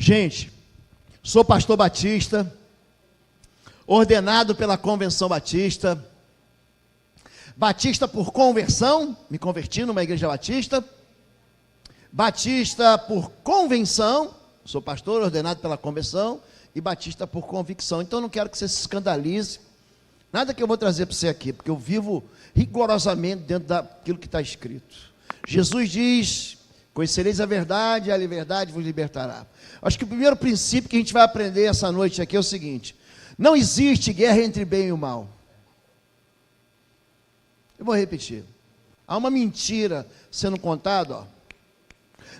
Gente, sou pastor batista, ordenado pela Convenção Batista, batista por conversão, me converti numa igreja batista, batista por convenção, sou pastor ordenado pela convenção, e batista por convicção. Então não quero que você se escandalize, nada que eu vou trazer para você aqui, porque eu vivo rigorosamente dentro daquilo que está escrito. Jesus diz: conhecereis a verdade vos libertará. Acho que o primeiro princípio que a gente vai aprender essa noite aqui é o seguinte: não existe guerra entre bem e o mal. Eu vou repetir. Há uma mentira sendo contada, ó.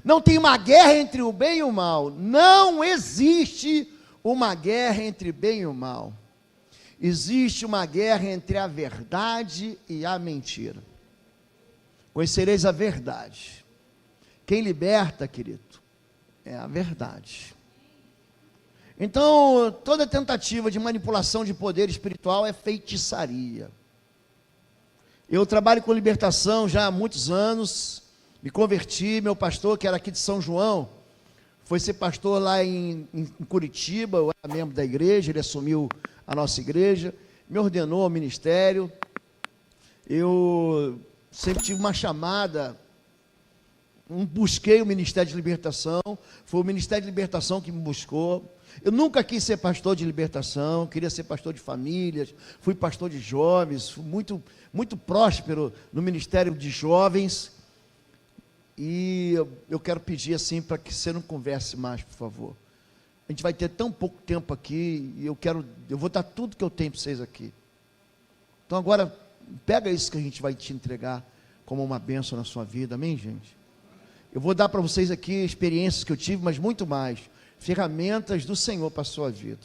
Não tem uma guerra entre o bem e o mal. Não existe uma guerra entre bem e o mal. Existe uma guerra entre a verdade e a mentira. Conhecereis a verdade. Quem liberta, querido, é a verdade. Então, toda tentativa de manipulação de poder espiritual é feitiçaria. Eu trabalho com libertação já há muitos anos, me converti, meu pastor, que era aqui de São João, foi ser pastor lá em Curitiba, eu era membro da igreja, ele assumiu a nossa igreja, me ordenou ao ministério. Eu sempre tive uma chamada, busquei o Ministério de Libertação, foi o Ministério de Libertação que me buscou. Eu nunca quis ser pastor de libertação, queria ser pastor de famílias, fui pastor de jovens, fui muito próspero no Ministério de Jovens, e eu quero pedir assim, para que você não converse mais, por favor. A gente vai ter tão pouco tempo aqui, e eu vou dar tudo que eu tenho para vocês aqui. Então agora, pega isso que a gente vai te entregar como uma bênção na sua vida, amém, gente? Eu vou dar para vocês aqui experiências que eu tive, mas muito mais, ferramentas do Senhor para a sua vida.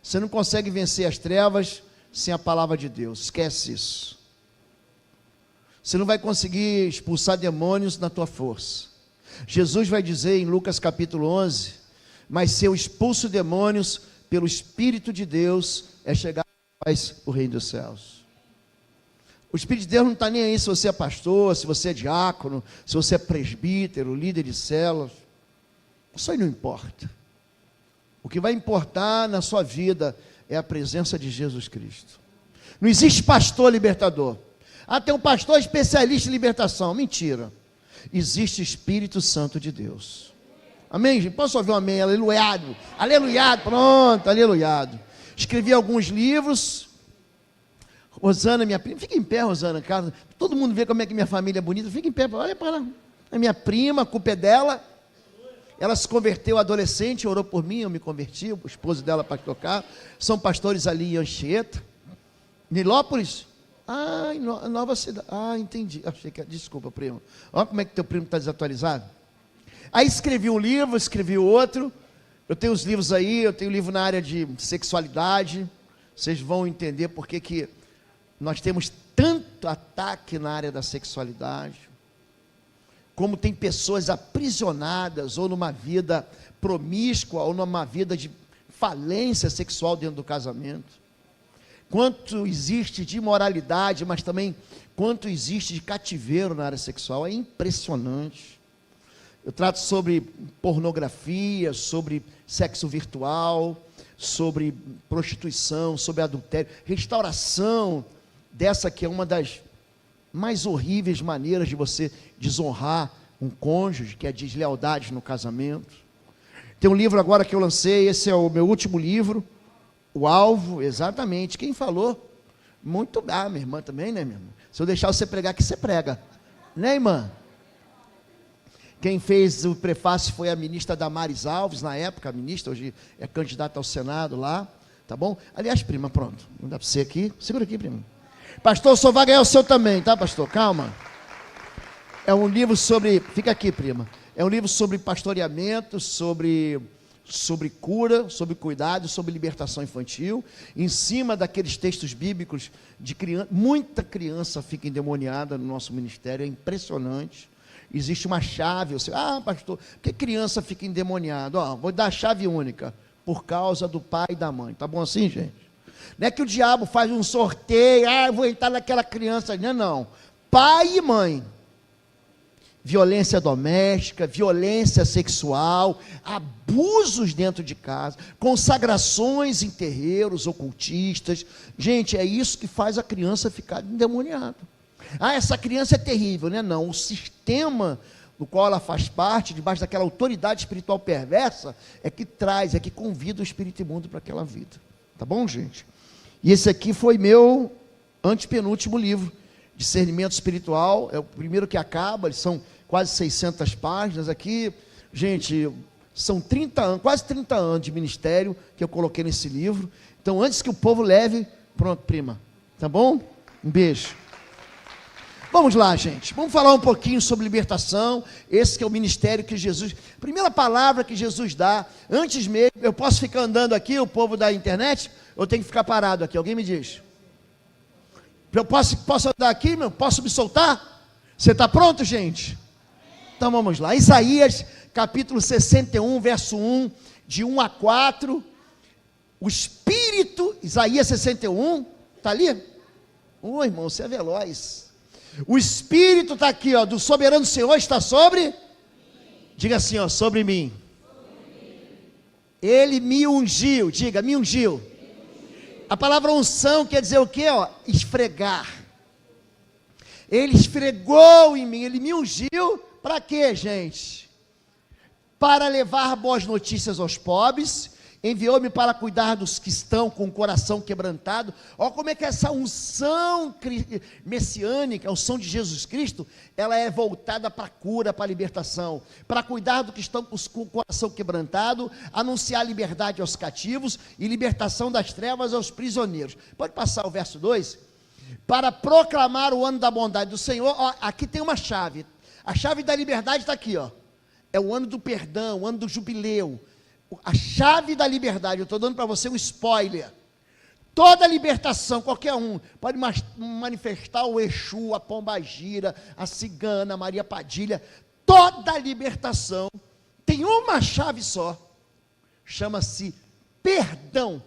Você não consegue vencer as trevas sem a palavra de Deus, esquece isso. Você não vai conseguir expulsar demônios na tua força. Jesus vai dizer em Lucas capítulo 11, mas se eu expulso demônios pelo Espírito de Deus, é chegar a paz o reino dos céus. O Espírito de Deus não está nem aí se você é pastor, se você é diácono, se você é presbítero, líder de células. Isso aí não importa. O que vai importar na sua vida é a presença de Jesus Cristo. Não existe pastor libertador. Tem um pastor especialista em libertação. Mentira. Existe Espírito Santo de Deus. Amém, gente? Posso ouvir um amém? Aleluiado. Aleluiado. Pronto, aleluiado. Escrevi alguns livros. Rosana, minha prima, fica em pé, Rosana, cara. Todo mundo vê como é que minha família é bonita. Fica em pé, olha para lá. A minha prima, a culpa é dela. Ela se converteu adolescente, orou por mim, eu me converti, o esposo dela para tocar. São pastores ali em Anchieta. Nilópolis? Em Nova Cidade. Entendi. Achei que, desculpa, primo. Olha como é que teu primo está desatualizado. Aí escrevi um livro, escrevi outro. Eu tenho os livros aí, eu tenho livro na área de sexualidade. Vocês vão entender por que nós temos tanto ataque na área da sexualidade. Como tem pessoas aprisionadas, ou numa vida promíscua, ou numa vida de falência sexual dentro do casamento. Quanto existe de imoralidade, mas também quanto existe de cativeiro na área sexual, é impressionante. Eu trato sobre pornografia, sobre sexo virtual, sobre prostituição, sobre adultério, restauração dessa que é uma das mais horríveis maneiras de você desonrar um cônjuge, que é a deslealdade no casamento. Tem um livro agora que eu lancei, esse é o meu último livro, O Alvo, exatamente. Quem falou? Muito bem, minha irmã também, né, minha irmã? Se eu deixar você pregar aqui, você prega. Né, irmã? Quem fez o prefácio foi a ministra Damares Alves, na época, a ministra, hoje é candidata ao Senado lá, tá bom? Aliás, prima, pronto, não dá para você aqui, segura aqui, prima. Pastor, só vai ganhar o seu também, tá, pastor? Calma. É um livro sobre, fica aqui, prima, é um livro sobre pastoreamento, sobre cura, sobre cuidado, sobre libertação infantil, em cima daqueles textos bíblicos de criança. Muita criança fica endemoniada no nosso ministério, é impressionante. Existe uma chave, você, pastor, por que criança fica endemoniada? Vou dar a chave única, por causa do pai e da mãe, tá bom assim, gente? Não é que o diabo faz um sorteio, vou entrar naquela criança, não, pai e mãe. violência doméstica, violência sexual, abusos dentro de casa, consagrações em terreiros ocultistas. Gente, é isso que faz a criança ficar endemoniada. Essa criança é terrível, né? Não, o sistema do qual ela faz parte, debaixo daquela autoridade espiritual perversa, é que traz, é que convida o espírito imundo para aquela vida. Tá bom, gente? E esse aqui foi meu antepenúltimo livro, Discernimento Espiritual, é o primeiro que acaba, eles são quase 600 páginas aqui, gente, são 30 anos, quase 30 anos de ministério que eu coloquei nesse livro. Então, antes que o povo leve, pronto, prima, tá bom? Um beijo. Vamos lá, gente, vamos falar um pouquinho sobre libertação. Esse que é o ministério que Jesus, primeira palavra que Jesus dá, antes mesmo, eu posso ficar andando aqui, o povo da internet, eu tenho que ficar parado aqui, alguém me diz? Eu posso andar aqui, meu? Posso me soltar? Você está pronto, gente? Então vamos lá, Isaías capítulo 61, verso 1, de 1 a 4, o Espírito, Isaías 61, está ali? Irmão, você é veloz. O Espírito está aqui, ó, do soberano Senhor está sobre, diga assim, ó, sobre mim. Ele me ungiu, diga, me ungiu. A palavra unção quer dizer o quê? Ó, esfregar. Ele esfregou em mim, ele me ungiu, para quê, gente? Para levar boas notícias aos pobres, enviou-me para cuidar dos que estão com o coração quebrantado. Olha como é que essa unção messiânica, a unção de Jesus Cristo, ela é voltada para a cura, para a libertação, para cuidar dos que estão com o coração quebrantado, anunciar liberdade aos cativos e libertação das trevas aos prisioneiros. Pode passar o verso 2? Para proclamar o ano da bondade do Senhor. Ó, aqui tem uma chave, a chave da liberdade está aqui, ó. É o ano do perdão, o ano do jubileu, a chave da liberdade. Eu estou dando para você um spoiler. Toda libertação, qualquer um, pode manifestar o Exu, a Pombagira, a Cigana, a Maria Padilha. Toda libertação tem uma chave só, chama-se perdão.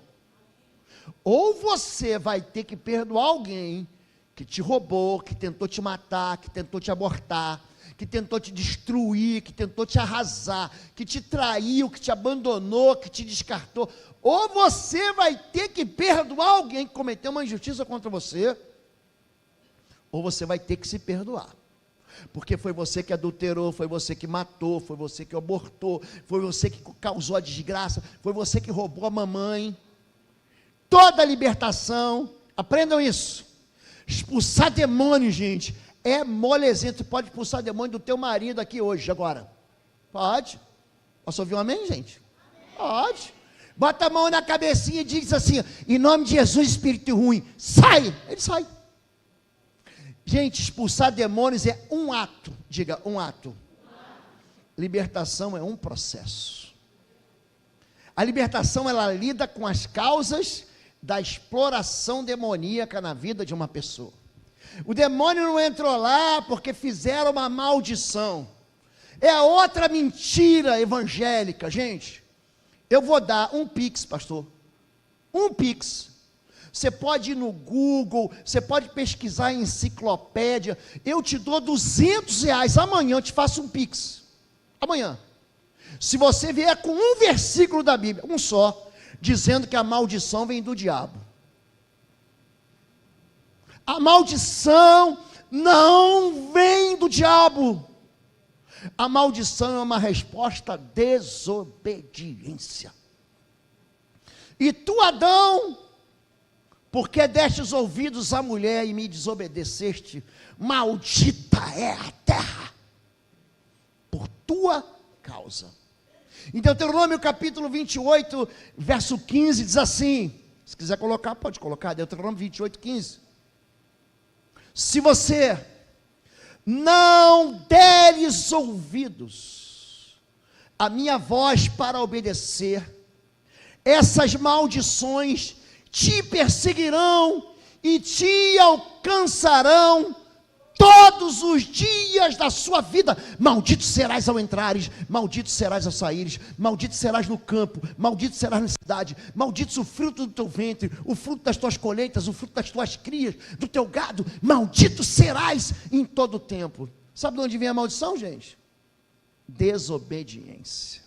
Ou você vai ter que perdoar alguém que te roubou, que tentou te matar, que tentou te abortar, que tentou te destruir, que tentou te arrasar, que te traiu, que te abandonou, que te descartou. Ou você vai ter que perdoar alguém que cometeu uma injustiça contra você, ou você vai ter que se perdoar, porque foi você que adulterou, foi você que matou, foi você que abortou, foi você que causou a desgraça, foi você que roubou a mamãe. Toda libertação, aprendam isso, expulsar demônio, gente, é molezinha. Tu pode expulsar demônio do teu marido aqui hoje, agora. Pode. Posso ouvir um amém, gente? Pode. Bota a mão na cabecinha e diz assim, em nome de Jesus, espírito ruim, sai. Ele sai. Gente, expulsar demônios é um ato. Diga, um ato. Libertação é um processo. A libertação, ela lida com as causas da exploração demoníaca na vida de uma pessoa. O demônio não entrou lá porque fizeram uma maldição. É outra mentira evangélica, gente. Eu vou dar um pix, pastor. Um pix. Você pode ir no Google, você pode pesquisar em enciclopédia. Eu te dou R$200. Amanhã eu te faço um pix. Amanhã. Se você vier com um versículo da Bíblia, um só, dizendo que a maldição vem do diabo. A maldição não vem do diabo. A maldição é uma resposta à desobediência. E tu, Adão, porque deste os ouvidos à mulher e me desobedeceste, maldita é a terra, por tua causa. Em Deuteronômio capítulo 28, verso 15, diz assim, se quiser colocar, pode colocar, Deuteronômio 28, 15. Se você não deres ouvidos à minha voz para obedecer, essas maldições te perseguirão e te alcançarão todos os dias da sua vida. Maldito serás ao entrares, maldito serás ao saíres, maldito serás no campo, maldito serás na cidade, maldito o fruto do teu ventre, o fruto das tuas colheitas, o fruto das tuas crias, do teu gado, maldito serás em todo o tempo. Sabe de onde vem a maldição, gente? Desobediência.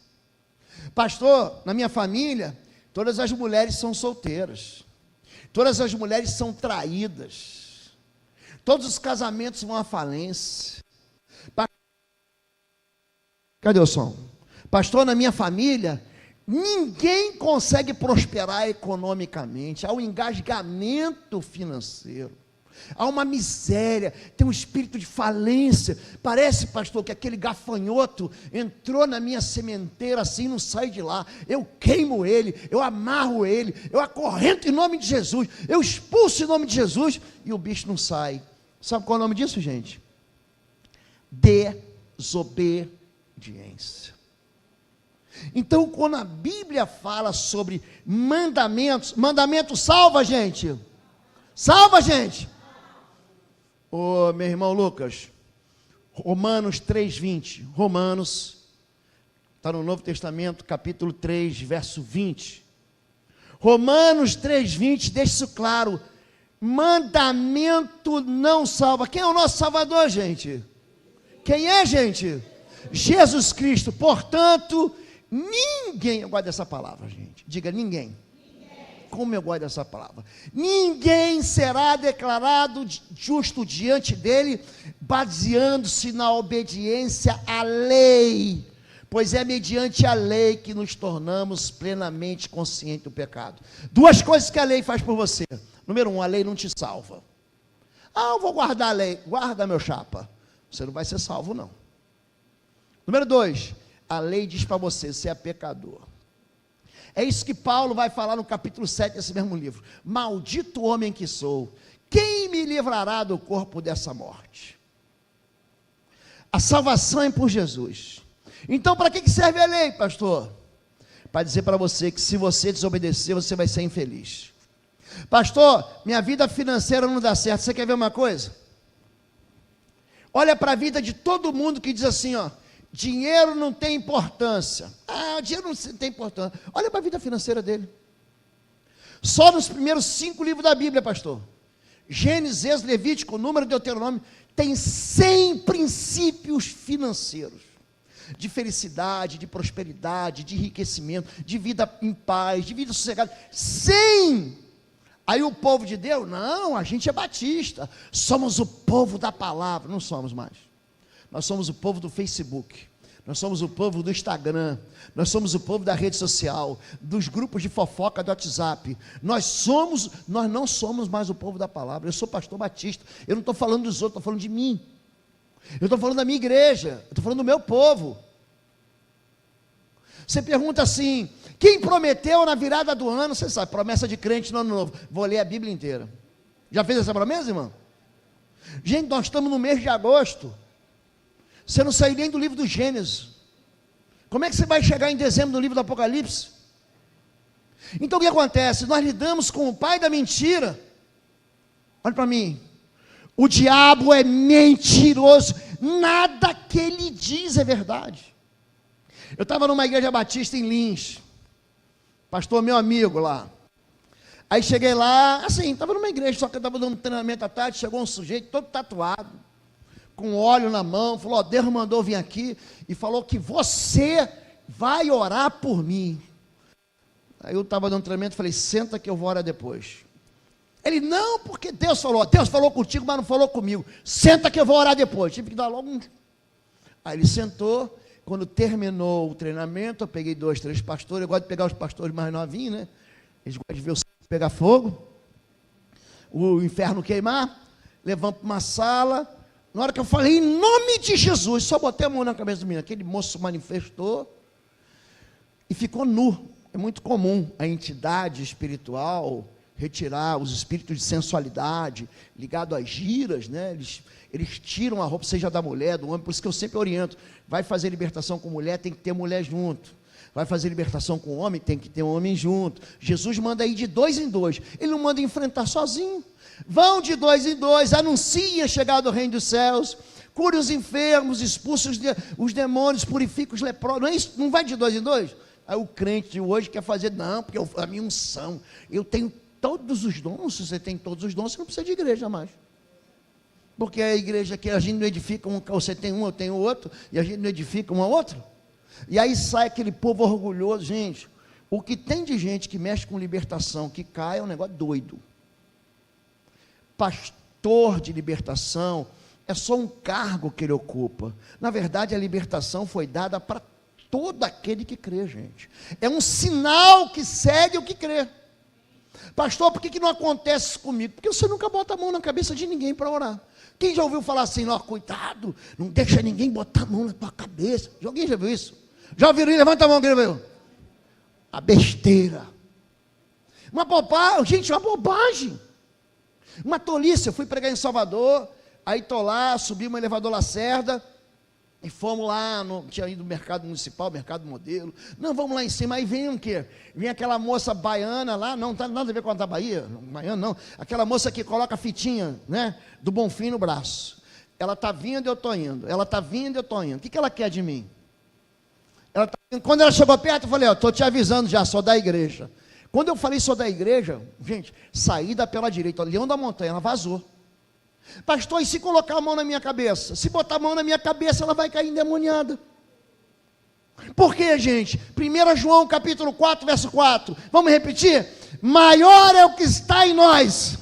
Pastor, na minha família, todas as mulheres são solteiras, todas as mulheres são traídas, todos os casamentos vão à falência. Cadê o som? Pastor, na minha família, ninguém consegue prosperar economicamente, há um engasgamento financeiro, há uma miséria, tem um espírito de falência. Parece, pastor, que aquele gafanhoto entrou na minha sementeira assim, não sai de lá. Eu queimo ele, eu amarro ele, eu acorrento em nome de Jesus, eu expulso em nome de Jesus, e o bicho não sai. Sabe qual é o nome disso, gente? Desobediência. Então, quando a Bíblia fala sobre mandamentos, mandamento salva, gente? Salva, gente? Ô, meu irmão Lucas, Romanos 3:20, Romanos, está no Novo Testamento, capítulo 3, verso 20. Romanos 3:20, deixa isso claro, mandamento não salva. Quem é o nosso Salvador, gente? Quem é, gente? Jesus Cristo. Portanto, ninguém, eu gosto dessa palavra, gente, diga ninguém. Como eu gosto dessa palavra. Ninguém será declarado justo diante dele, baseando-se na obediência à lei, pois é mediante a lei que nos tornamos plenamente conscientes do pecado. Duas coisas que a lei faz por você. Número 1, a lei não te salva. Ah, eu vou guardar a lei. Guarda, meu chapa. Você não vai ser salvo, não. Número 2, a lei diz para você, você é pecador. É isso que Paulo vai falar no capítulo 7 desse mesmo livro. Maldito homem que sou, quem me livrará do corpo dessa morte? A salvação é por Jesus. Então, para que serve a lei, pastor? Para dizer para você que se você desobedecer, você vai ser infeliz. Pastor, minha vida financeira não dá certo. Você quer ver uma coisa? Olha para a vida de todo mundo que diz assim, ó, dinheiro não tem importância. Ah, dinheiro não tem importância. Olha para a vida financeira dele. Só nos primeiros 5 livros da Bíblia, pastor. Gênesis, Levítico, Número, Deuteronômio, tem 100 princípios financeiros. De felicidade, de prosperidade, de enriquecimento, de vida em paz, de vida sossegada. 100! Aí o povo de Deus, não, a gente é batista. Somos o povo da palavra. Não somos mais. Nós somos o povo do Facebook, nós somos o povo do Instagram, nós somos o povo da rede social, dos grupos de fofoca do WhatsApp. Nós não somos mais o povo da palavra. Eu sou pastor batista, eu não estou falando dos outros, estou falando de mim. Eu estou falando da minha igreja, eu estou falando do meu povo. Você pergunta assim, quem prometeu na virada do ano? Você sabe, promessa de crente no ano novo. Vou ler a Bíblia inteira. Já fez essa promessa, irmão? Gente, nós estamos no mês de agosto. Você não saiu nem do livro do Gênesis. Como é que você vai chegar em dezembro no livro do Apocalipse? Então o que acontece? Nós lidamos com o pai da mentira. Olha para mim. O diabo é mentiroso. Nada que ele diz é verdade. Eu estava numa igreja batista em Lins. Pastor, meu amigo lá. Aí cheguei lá, assim, estava numa igreja, só que eu estava dando um treinamento à tarde, chegou um sujeito todo tatuado, com óleo na mão, falou, ó, Deus mandou vir aqui, e falou que você vai orar por mim. Aí eu estava dando treinamento, falei, senta que eu vou orar depois. Ele, não, porque Deus falou contigo, mas não falou comigo, senta que eu vou orar depois. Tive que dar logo um... Aí ele sentou, quando terminou o treinamento, eu peguei 2, 3 pastores, eu gosto de pegar os pastores mais novinhos, né, eles gostam de ver o céu pegar fogo, o inferno queimar, levamos para uma sala. Na hora que eu falei, em nome de Jesus, só botei a mão na cabeça do menino, aquele moço manifestou e ficou nu. É muito comum a entidade espiritual retirar os espíritos de sensualidade, ligado às giras, né? Eles tiram a roupa, seja da mulher, do homem, por isso que eu sempre oriento, vai fazer libertação com mulher, tem que ter mulher junto. Vai fazer libertação com homem, tem que ter um homem junto. Jesus manda ir de 2 em 2, ele não manda enfrentar sozinho. Vão de 2 em 2, anunciem a chegada do reino dos céus, cure os enfermos, expulse os demônios, purifique os leprosos. Não é isso? Não vai de 2 em 2? Aí o crente de hoje quer fazer, não, porque a minha unção, eu tenho todos os dons. Se você tem todos os dons, você não precisa de igreja mais. Porque a igreja que a gente não edifica um, você tem um, eu tenho outro, e a gente não edifica um ao outro. E aí sai aquele povo orgulhoso, gente. O que tem de gente que mexe com libertação, que cai, é um negócio doido. Pastor de libertação é só um cargo que ele ocupa. Na verdade, a libertação foi dada para todo aquele que crê, gente. É um sinal que segue o que crê. Pastor, por que não acontece isso comigo? Porque você nunca bota a mão na cabeça de ninguém para orar. Quem já ouviu falar assim, ó, cuidado, não deixa ninguém botar a mão na tua cabeça? Alguém já viu isso? Já ouviram? Levanta a mão, quem viu? A besteira. Uma bobagem, gente, uma bobagem. Uma tolice. Eu fui pregar em Salvador, aí estou lá, subi um elevador Lacerda, e fomos lá, tinha ido no mercado municipal, mercado modelo. Não, vamos lá em cima, aí vem o quê? Vem aquela moça baiana lá, não tem nada a ver com a da Bahia, baiana não, aquela moça que coloca a fitinha, né, do Bonfim no braço. Ela está vindo, eu estou indo, ela está vindo, eu estou indo. O que ela quer de mim? Quando ela chegou perto, eu falei, ó, estou te avisando já, sou da igreja. Quando eu falei sou da igreja, gente, saída pela direita, Leão da Montanha, ela vazou. Pastor, e se colocar a mão na minha cabeça? Se botar a mão na minha cabeça, ela vai cair endemoniada. Por quê, gente? 1 João capítulo 4, verso 4. Vamos repetir? Maior é o que está em nós.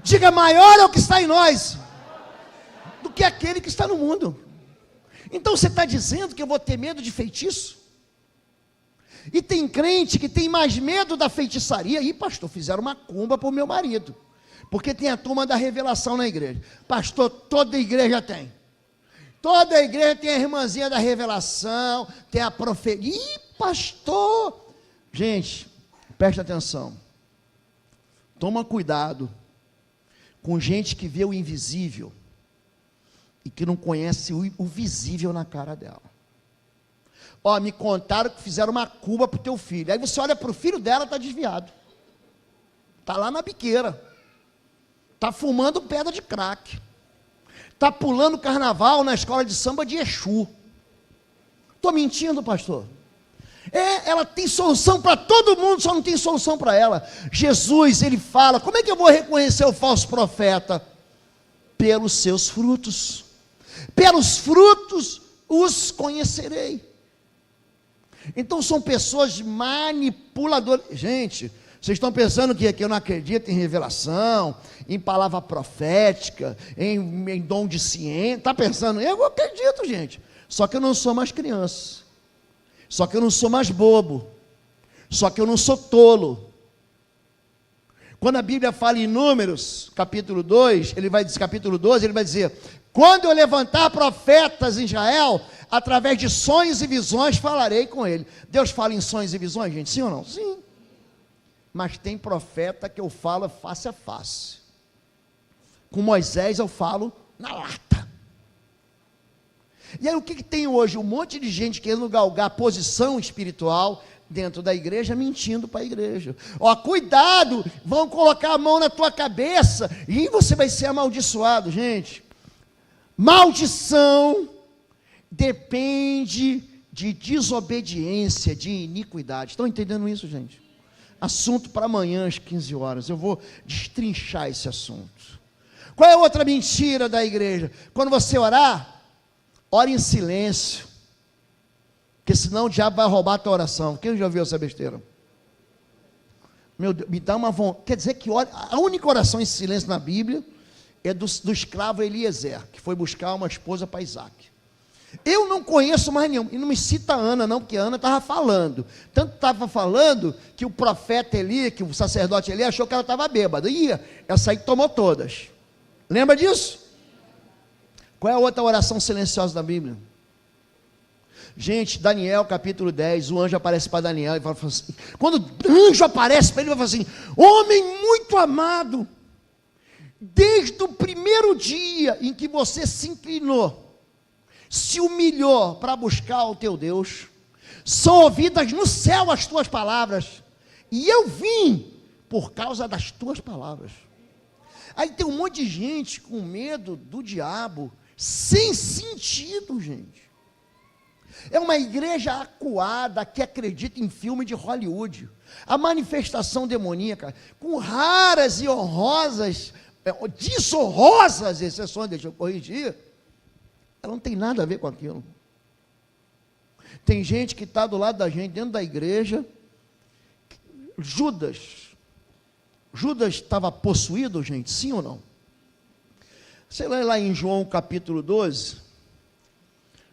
Diga, maior é o que está em nós do que aquele que está no mundo. Então você está dizendo que eu vou ter medo de feitiço? E tem crente que tem mais medo da feitiçaria. E pastor, fizeram uma cumba para o meu marido. Porque tem a turma da revelação na igreja. Pastor, toda igreja tem. Toda igreja tem a irmãzinha da revelação, tem a profecia. Ih, pastor! Gente, presta atenção. Toma cuidado com gente que vê o invisível e que não conhece o visível na cara dela. Ó, me contaram que fizeram uma cuba para o teu filho. Aí você olha para o filho dela, está desviado. Está lá na biqueira. Está fumando pedra de crack. Está pulando carnaval na escola de samba de Exu. Estou mentindo, pastor? Ela tem solução para todo mundo, só não tem solução para ela. Jesus, ele fala, como é que eu vou reconhecer o falso profeta? Pelos seus frutos. Pelos frutos os conhecerei. Então são pessoas manipuladoras. Gente, vocês estão pensando que eu não acredito em revelação, em palavra profética, em dom de ciência? Está pensando? Eu acredito, gente. Só que eu não sou mais criança. Só que eu não sou mais bobo. Só que eu não sou tolo. Quando a Bíblia fala em Números, capítulo 2, capítulo 12, ele vai dizer, quando eu levantar profetas em Israel, através de sonhos e visões falarei com ele. Deus fala em sonhos e visões, gente? Sim ou não? Sim. Mas tem profeta que eu falo face a face. Com Moisés eu falo na lata. E aí o que tem hoje? Um monte de gente querendo galgar posição espiritual dentro da igreja, mentindo para a igreja. Ó, cuidado, vão colocar a mão na tua cabeça e você vai ser amaldiçoado, gente. Maldição depende de desobediência, de iniquidade. Estão entendendo isso, gente? Assunto para amanhã às 15 horas. Eu vou destrinchar esse assunto. Qual é a outra mentira da igreja? Quando você orar, ore em silêncio, porque senão o diabo vai roubar a tua oração. Quem já ouviu essa besteira? Meu Deus, me dá uma vontade. Quer dizer que a única oração em silêncio na Bíblia é do escravo Eliezer, que foi buscar uma esposa para Isaac. Eu não conheço mais nenhum, e não me cita a Ana não, porque a Ana estava falando, tanto estava falando, que o profeta Eli, que o sacerdote Eli, achou que ela estava bêbada, e essa aí tomou todas, lembra disso? Qual é a outra oração silenciosa da Bíblia? Gente, Daniel capítulo 10, o anjo aparece para Daniel, e fala assim, quando o anjo aparece para ele, ele fala assim, homem muito amado, desde o primeiro dia em que você se inclinou, se humilhou para buscar o teu Deus, são ouvidas no céu as tuas palavras, e eu vim por causa das tuas palavras. Aí tem um monte de gente com medo do diabo, sem sentido, gente. É uma igreja acuada que acredita em filme de Hollywood. A manifestação demoníaca, com raras e honrosas desonrosas exceções, deixa eu corrigir, ela não tem nada a ver com aquilo. Tem gente que está do lado da gente, dentro da igreja. Judas estava possuído, gente, sim ou não? Você lê lá em João capítulo 12,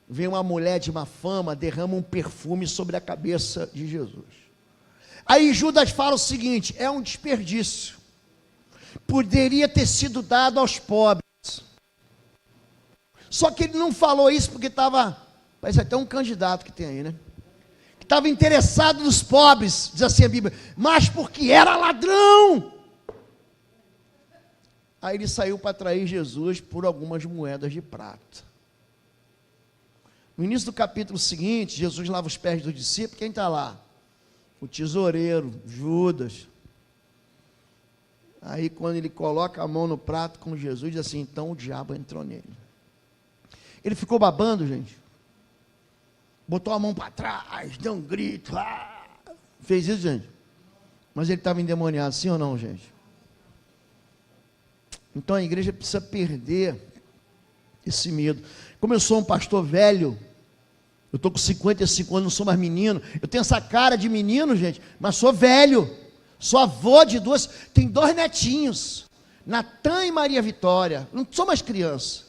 vem uma mulher de má fama, derrama um perfume sobre a cabeça de Jesus. Aí Judas fala o seguinte: é um desperdício, poderia ter sido dado aos pobres. Só que ele não falou isso porque estava, parece até um candidato que tem aí, né? Que estava interessado nos pobres, diz assim a Bíblia, mas porque era ladrão. Aí ele saiu para trair Jesus por algumas moedas de prata. No início do capítulo seguinte, Jesus lava os pés dos discípulos. Quem está lá? O tesoureiro, Judas. Aí quando ele coloca a mão no prato com Jesus, diz assim: então o diabo entrou nele. Ele ficou babando, gente. Botou a mão para trás, deu um grito. Fez isso, gente? Mas ele estava endemoniado, sim ou não, gente? Então a igreja precisa perder esse medo. Como eu sou um pastor velho, eu estou com 55 anos, não sou mais menino. Eu tenho essa cara de menino, gente, mas sou velho. Sou avô de duas, tenho 2 netinhos, Natan e Maria Vitória. Não sou mais criança.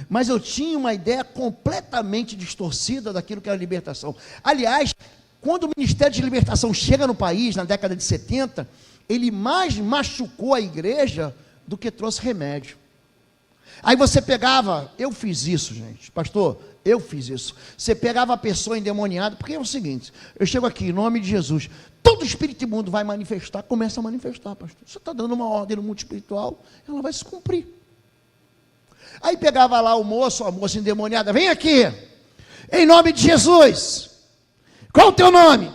Mas eu tinha uma ideia completamente distorcida daquilo que era libertação. Aliás, quando o Ministério de Libertação chega no país, na década de 70, ele mais machucou a igreja do que trouxe remédio. Aí você pegava, eu fiz isso, gente, pastor, eu fiz isso. Você pegava a pessoa endemoniada, porque é o seguinte: eu chego aqui em nome de Jesus, todo espírito imundo vai manifestar, começa a manifestar, pastor. Você está dando uma ordem no mundo espiritual, ela vai se cumprir. Aí pegava lá o moço, a moça endemoniada: vem aqui, em nome de Jesus. Qual o teu nome? O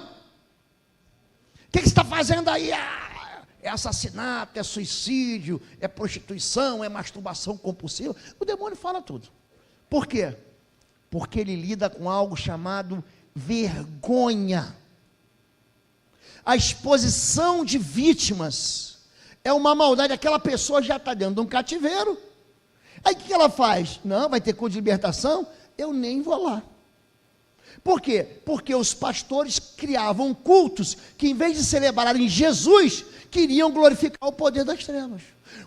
que você está fazendo aí? É assassinato, é suicídio, é prostituição, é masturbação compulsiva. O demônio fala tudo. Por quê? Porque ele lida com algo chamado vergonha. A exposição de vítimas é uma maldade. Aquela pessoa já está dentro de um cativeiro. Aí o que ela faz? Não, vai ter culto de libertação? Eu nem vou lá. Por quê? Porque os pastores criavam cultos que, em vez de celebrarem Jesus, queriam glorificar o poder das trevas.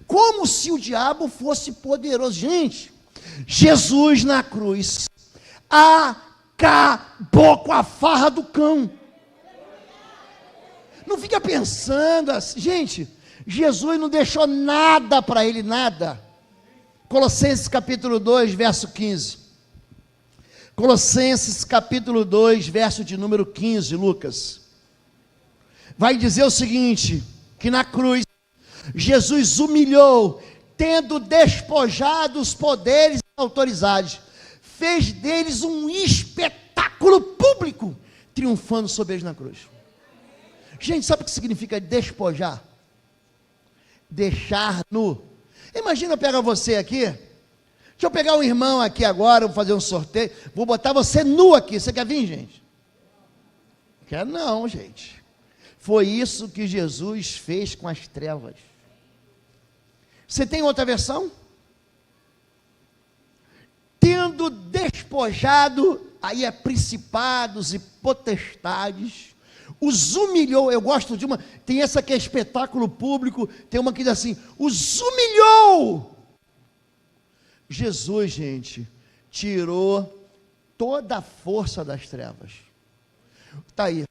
Como se o diabo fosse poderoso. Gente, Jesus na cruz acabou com a farra do cão. Não fica pensando assim, gente, Jesus não deixou nada para ele, nada. Colossenses capítulo 2, verso 15. Colossenses capítulo 2, verso de número 15, Lucas. Vai dizer o seguinte: que na cruz, Jesus humilhou, tendo despojado os poderes e autoridades, fez deles um espetáculo público, triunfando sobre eles na cruz. Gente, sabe o que significa despojar? Deixar nu. Imagina eu pegar você aqui, deixa eu pegar um irmão aqui agora, vou fazer um sorteio, vou botar você nu aqui, você quer vir, gente? Quer não, gente. Foi isso que Jesus fez com as trevas. Você tem outra versão? Tendo despojado, aí é principados e potestades, os humilhou. Eu gosto de uma, tem essa que é espetáculo público, tem uma que diz assim: os humilhou. Jesus, gente, tirou toda a força das trevas. Está aí.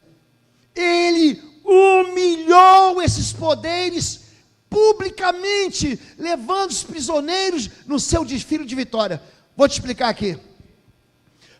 Ele humilhou esses poderes publicamente, levando os prisioneiros no seu desfile de vitória. Vou te explicar aqui.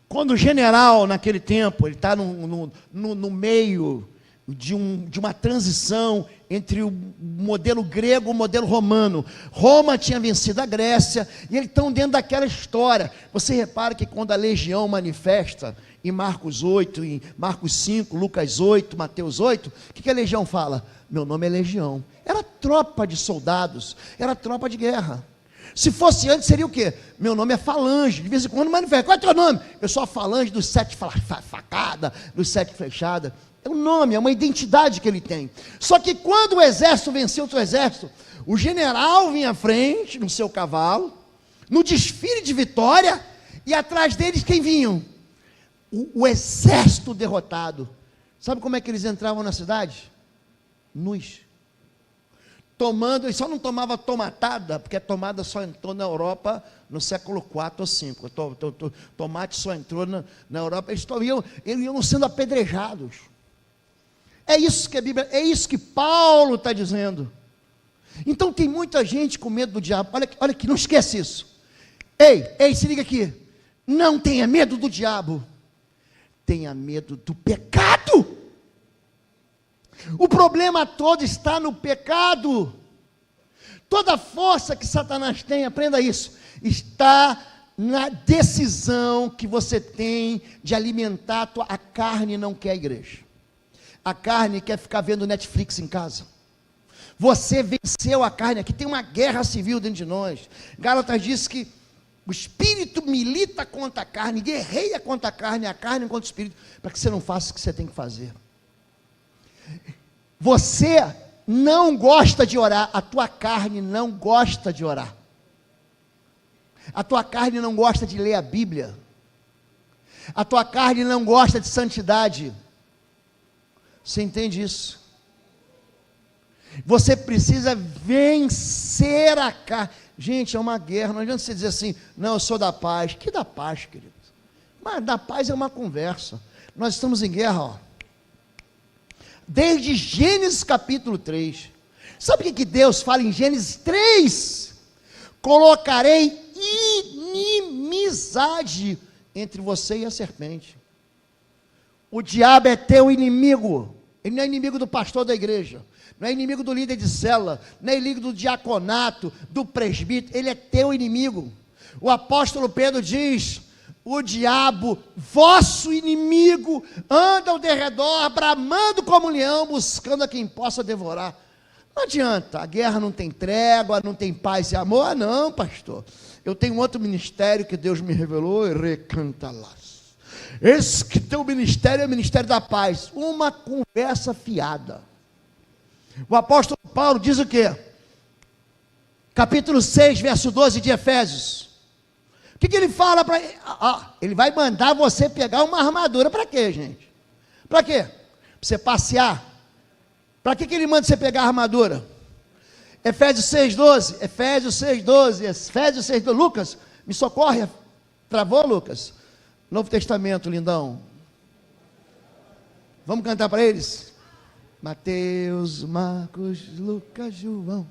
Quando o general, naquele tempo, ele está no meio de uma transição entre o modelo grego e o modelo romano. Roma tinha vencido a Grécia, e eles estão dentro daquela história. Você repara que quando a legião manifesta, em Marcos 8, em Marcos 5, Lucas 8, Mateus 8, o que a legião fala? Meu nome é legião. Era tropa de soldados, era tropa de guerra. Se fosse antes, seria o quê? Meu nome é falange. De vez em quando manifesta. Qual é o teu nome? Eu sou a falange dos 7 facadas, dos 7 flechadas. É um nome, é uma identidade que ele tem. Só que quando o exército venceu o seu exército, O general vinha à frente, no seu cavalo, no desfile de vitória, e atrás deles quem vinham? O exército derrotado. Sabe como é que eles entravam na cidade? Nus. Tomando, eles só não tomavam tomatada, porque a tomada só entrou na Europa no século IV ou V. Tomate só entrou na Europa, eles iam sendo apedrejados. É isso que a Bíblia, é isso que Paulo está dizendo. Então tem muita gente com medo do diabo. Olha aqui, não esquece isso. Ei, se liga aqui. Não tenha medo do diabo. Tenha medo do pecado. O problema todo está no pecado. Toda a força que Satanás tem, aprenda isso, está na decisão que você tem de alimentar a carne. Não quer a igreja. A carne quer ficar vendo Netflix em casa. Você venceu a carne. Aqui tem uma guerra civil dentro de nós. Gálatas diz que o espírito milita contra a carne, guerreia contra a carne contra o espírito, para que você não faça o que você tem que fazer. Você não gosta de orar, a tua carne não gosta de orar. A tua carne não gosta de ler a Bíblia. A tua carne não gosta de santidade. Você entende isso? Você precisa vencer a carne. Gente, é uma guerra. Não adianta você dizer assim, não, eu sou da paz. Que da paz, querido? Mas da paz é uma conversa. Nós estamos em guerra, ó. Desde Gênesis capítulo 3. Sabe o que Deus fala em Gênesis 3? Colocarei inimizade entre você e a serpente. O diabo é teu inimigo. Ele não é inimigo do pastor da igreja, não é inimigo do líder de célula, não é inimigo do diaconato, do presbítero. Ele é teu inimigo. O apóstolo Pedro diz: o diabo, vosso inimigo, anda ao derredor, bramando como um leão, buscando a quem possa devorar. Não adianta, a guerra não tem trégua, não tem paz e amor. Ah, não, pastor, eu tenho outro ministério que Deus me revelou, e recanta lá. Esse que teu ministério é o ministério da paz. Uma conversa fiada. O apóstolo Paulo diz o quê? Capítulo 6, verso 12 de Efésios. O que ele fala para ele? Ele vai mandar você pegar uma armadura. Para quê, gente? Para quê? Para você passear. Para que ele manda você pegar a armadura? Efésios 6,12. Efésios 6,12. Efésios 6,12. Lucas, me socorre. Travou, Lucas? Novo Testamento, lindão. Vamos cantar para eles? Mateus, Marcos, Lucas, João.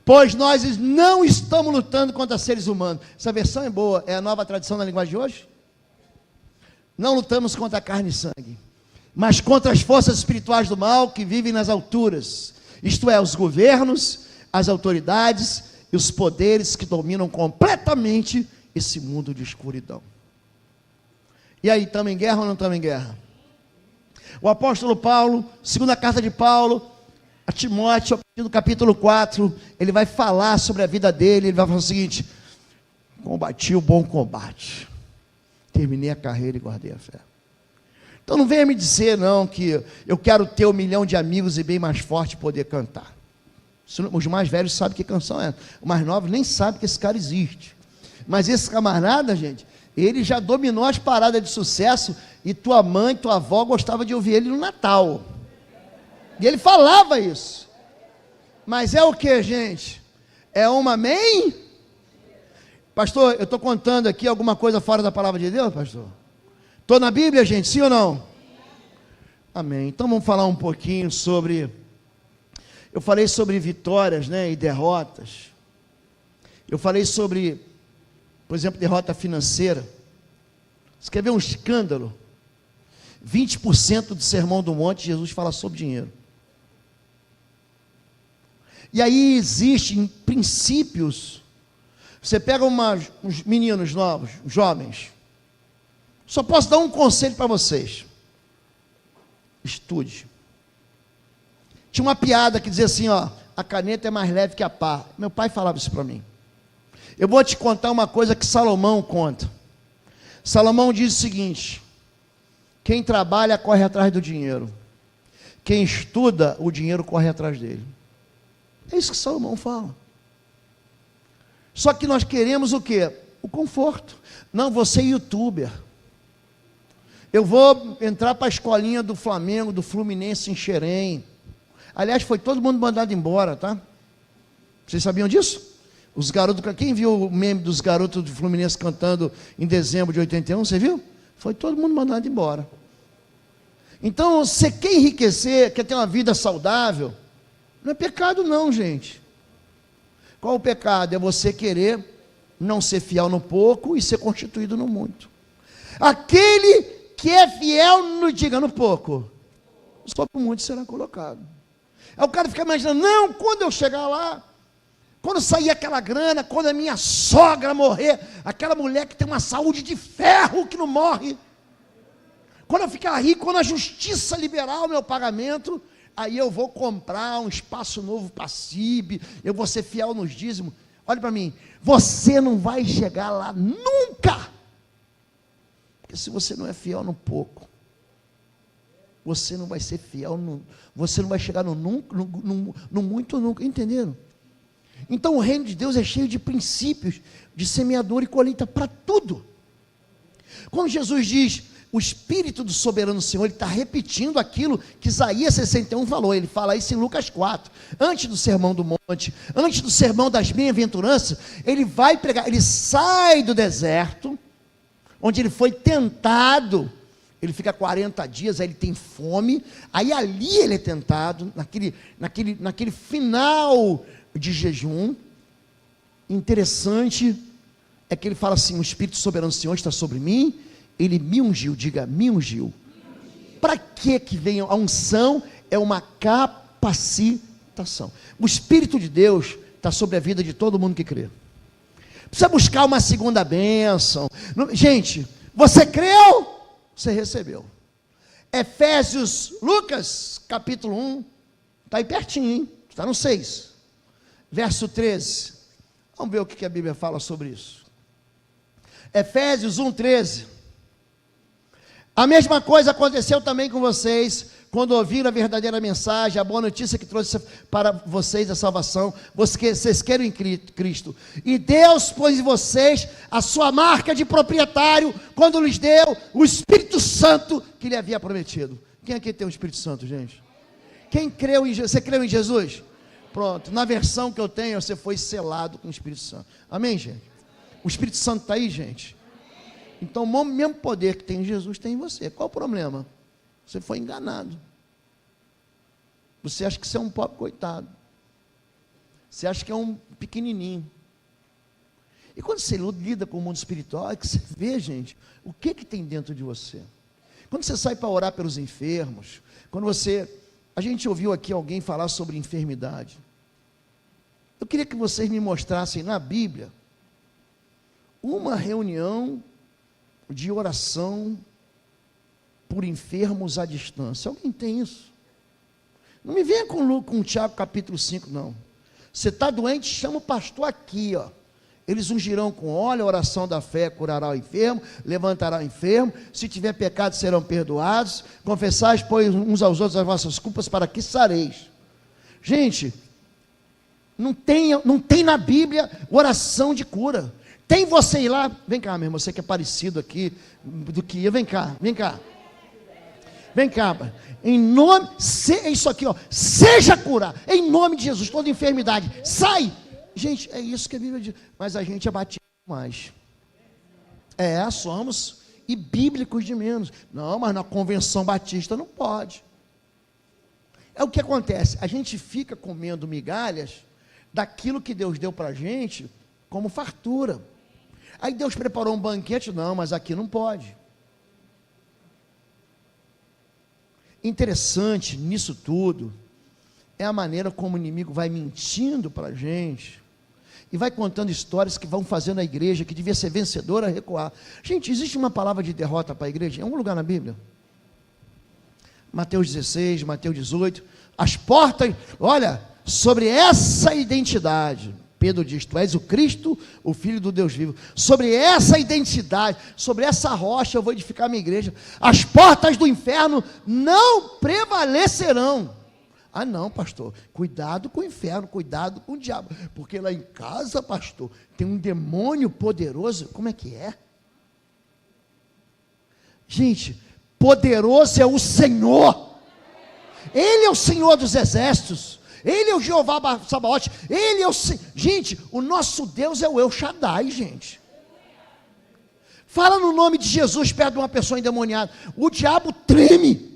Pois nós não estamos lutando contra seres humanos. Essa versão é boa, é a nova tradução na linguagem de hoje. Não lutamos contra carne e sangue, mas contra as forças espirituais do mal que vivem nas alturas. Isto é, os governos, as autoridades e os poderes que dominam completamente esse mundo de escuridão. E aí, estamos em guerra ou não estamos em guerra? O apóstolo Paulo, segunda carta de Paulo a Timóteo, no capítulo 4, ele vai falar sobre a vida dele. Ele vai falar o seguinte: combati o bom combate, terminei a carreira e guardei a fé. Então não venha me dizer não que eu quero ter 1 milhão de amigos e bem mais forte poder cantar. Os mais velhos sabem que canção é. Os mais novos nem sabem que esse cara existe. Mas esse camarada, gente, ele já dominou as paradas de sucesso, e tua mãe, tua avó gostava de ouvir ele no Natal. E ele falava isso. Mas é o que, gente? É um amém? Pastor, eu estou contando aqui alguma coisa fora da palavra de Deus, pastor? Estou na Bíblia, gente, sim ou não? Amém. Então vamos falar um pouquinho sobre... Eu falei sobre vitórias, né, e derrotas. Eu falei sobre, por exemplo, derrota financeira. Você quer ver um escândalo? 20% do Sermão do Monte, Jesus fala sobre dinheiro. E aí existem princípios. Você pega uns meninos novos, jovens. Só posso dar um conselho para vocês. Estude. Tinha uma piada que dizia assim, ó: a caneta é mais leve que a pá. Meu pai falava isso para mim. Eu vou te contar uma coisa que Salomão conta. Salomão diz o seguinte: quem trabalha corre atrás do dinheiro, quem estuda, o dinheiro corre atrás dele. É isso que Salomão fala. Só que nós queremos o quê? O conforto. Não, vou ser youtuber. Eu vou entrar para a escolinha do Flamengo, do Fluminense em Xerém. Aliás, foi todo mundo mandado embora, tá? Vocês sabiam disso? Os garotos, quem viu o meme dos garotos do Fluminense cantando em dezembro de 81, você viu? Foi todo mundo mandado embora. Então, você quer enriquecer, quer ter uma vida saudável, não é pecado não, gente. Qual o pecado? É você querer não ser fiel no pouco e ser constituído no muito. Aquele que é fiel, não diga no pouco, sobre o muito será colocado. Aí o cara fica imaginando, não, quando eu chegar lá, quando sair aquela grana, quando a minha sogra morrer, aquela mulher que tem uma saúde de ferro que não morre, quando eu ficar rico, quando a justiça liberar o meu pagamento, aí eu vou comprar um espaço novo para a CIB, eu vou ser fiel nos dízimos. Olha para mim, você não vai chegar lá nunca, porque se você não é fiel no pouco, você não vai ser fiel, você não vai chegar no muito nunca, entenderam? Então o reino de Deus é cheio de princípios, de semeador e colheita para tudo. Quando Jesus diz, o Espírito do soberano Senhor, ele está repetindo aquilo que Isaías 61 falou, ele fala isso em Lucas 4, antes do sermão do monte, antes do sermão das bem-aventuranças, ele vai pregar, ele sai do deserto, onde ele foi tentado, ele fica 40 dias, aí ele tem fome, aí ali ele é tentado, naquele final de jejum. Interessante é que ele fala assim, o Espírito soberano do Senhor está sobre mim, ele me ungiu, diga, me ungiu. Para que vem a unção? É uma capacitação. O Espírito de Deus está sobre a vida de todo mundo que crê. Precisa buscar uma segunda bênção. Gente, você creu? Você recebeu. Efésios, Lucas, capítulo 1, está aí pertinho, hein? Está no 6, verso 13. Vamos ver o que a Bíblia fala sobre isso. Efésios 1, 13. A mesma coisa aconteceu também com vocês, quando ouviram a verdadeira mensagem, a boa notícia que trouxe para vocês a salvação, vocês querem em Cristo, e Deus pôs em vocês a sua marca de proprietário, quando lhes deu o Espírito Santo, que lhe havia prometido. Quem aqui tem o Espírito Santo, gente? Quem creu em Jesus? Você creu em Jesus? Pronto, na versão que eu tenho, você foi selado com o Espírito Santo, amém, gente? O Espírito Santo está aí, gente? Então o mesmo poder que tem em Jesus tem em você. Qual o problema? Você foi enganado. Você acha que você é um pobre coitado. Você acha que é um pequenininho. E quando você lida com o mundo espiritual, é que você vê, gente, o que tem dentro de você. Quando você sai para orar pelos enfermos, a gente ouviu aqui alguém falar sobre enfermidade. Eu queria que vocês me mostrassem na Bíblia uma reunião de oração por enfermos à distância. Alguém tem isso? Não me venha com Tiago capítulo 5, não. Você está doente, chama o pastor aqui, ó. Eles ungirão com óleo, a oração da fé curará o enfermo, levantará o enfermo, se tiver pecado serão perdoados, confessais, pois uns aos outros as vossas culpas, para que sareis. Gente, não tem na Bíblia oração de cura. Tem você ir lá, vem cá, meu irmão, você que é parecido aqui do que eu, vem cá, em nome, é isso aqui, ó, seja curado, em nome de Jesus, toda enfermidade, sai, gente, é isso que a Bíblia diz, mas a gente é batido mais, somos, e bíblicos de menos, não, mas na convenção batista não pode, é o que acontece, a gente fica comendo migalhas, daquilo que Deus deu para a gente, como fartura, aí Deus preparou um banquete, não, mas aqui não pode. Interessante nisso tudo, é a maneira como o inimigo vai mentindo para a gente, e vai contando histórias que vão fazendo a igreja, que devia ser vencedora, a recuar. Gente, existe uma palavra de derrota para a igreja, em algum lugar na Bíblia? Mateus 16, Mateus 18, as portas, olha, sobre essa identidade, Pedro diz, tu és o Cristo, o Filho do Deus vivo, sobre essa identidade, sobre essa rocha eu vou edificar a minha igreja, as portas do inferno não prevalecerão, Ah, não, pastor, cuidado com o inferno, cuidado com o diabo, porque lá em casa, pastor, tem um demônio poderoso. Como é que é? Gente, poderoso é o Senhor. Ele é o Senhor dos exércitos. Ele é o Jeová Sabaote. Ele é o... Gente, o nosso Deus é o El Shaddai, gente. Fala no nome de Jesus perto de uma pessoa endemoniada. O diabo treme.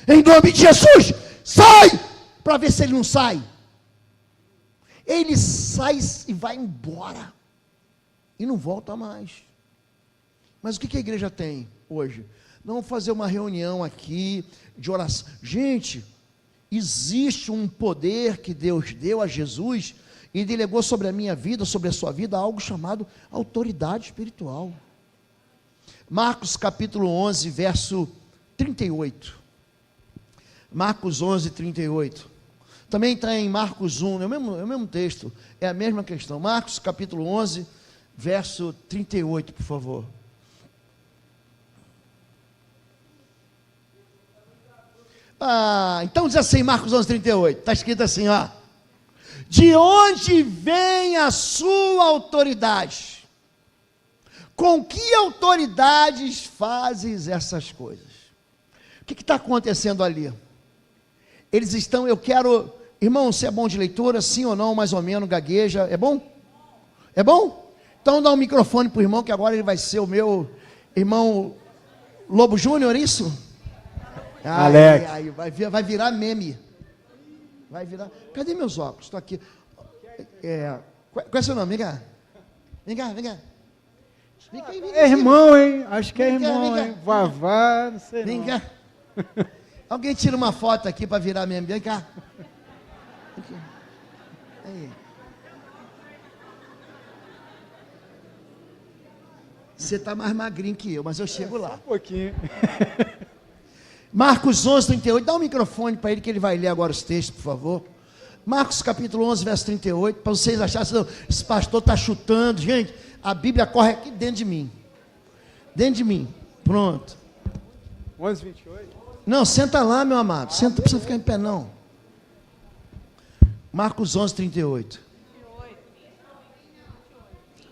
Em nome de Jesus, sai! Para ver se ele não sai. Ele sai e vai embora. E não volta mais. Mas o que a igreja tem hoje? Não vamos fazer uma reunião aqui de oração. Gente, existe um poder que Deus deu a Jesus e delegou sobre a minha vida, sobre a sua vida, algo chamado autoridade espiritual. Marcos capítulo 11, verso 38. Marcos 11, 38. Também está em Marcos 1, é o mesmo texto, é a mesma questão. Marcos capítulo 11, verso 38, por favor. Então diz assim, Marcos 11, 38, está escrito assim, ó. De onde vem a sua autoridade? Com que autoridades fazes essas coisas? O que está acontecendo ali? Eles estão, irmão, você é bom de leitura, sim ou não, mais ou menos, gagueja, é bom? É bom? Então dá um microfone para o irmão, que agora ele vai ser o meu irmão Lobo Júnior, isso? Alex. Vai virar meme. Vai virar. Cadê meus óculos? Estou aqui. Qual é o seu nome? Vem cá. Vem cá. Vem cá, é irmão, hein? Acho que é irmão, hein? Vavá, não sei. Vem cá. Alguém tira uma foto aqui para virar meme. Vem cá. Aqui. Aí. Você está mais magrinho que eu, mas eu chego lá. Só um pouquinho. Marcos 11, 38, dá um microfone para ele que ele vai ler agora os textos, por favor. Marcos capítulo 11, verso 38, para vocês acharem, não, esse pastor está chutando. Gente, a Bíblia corre aqui dentro de mim. Dentro de mim, pronto. 11, 28? Não, senta lá, meu amado, senta, não precisa ficar em pé não. Marcos 11, 38.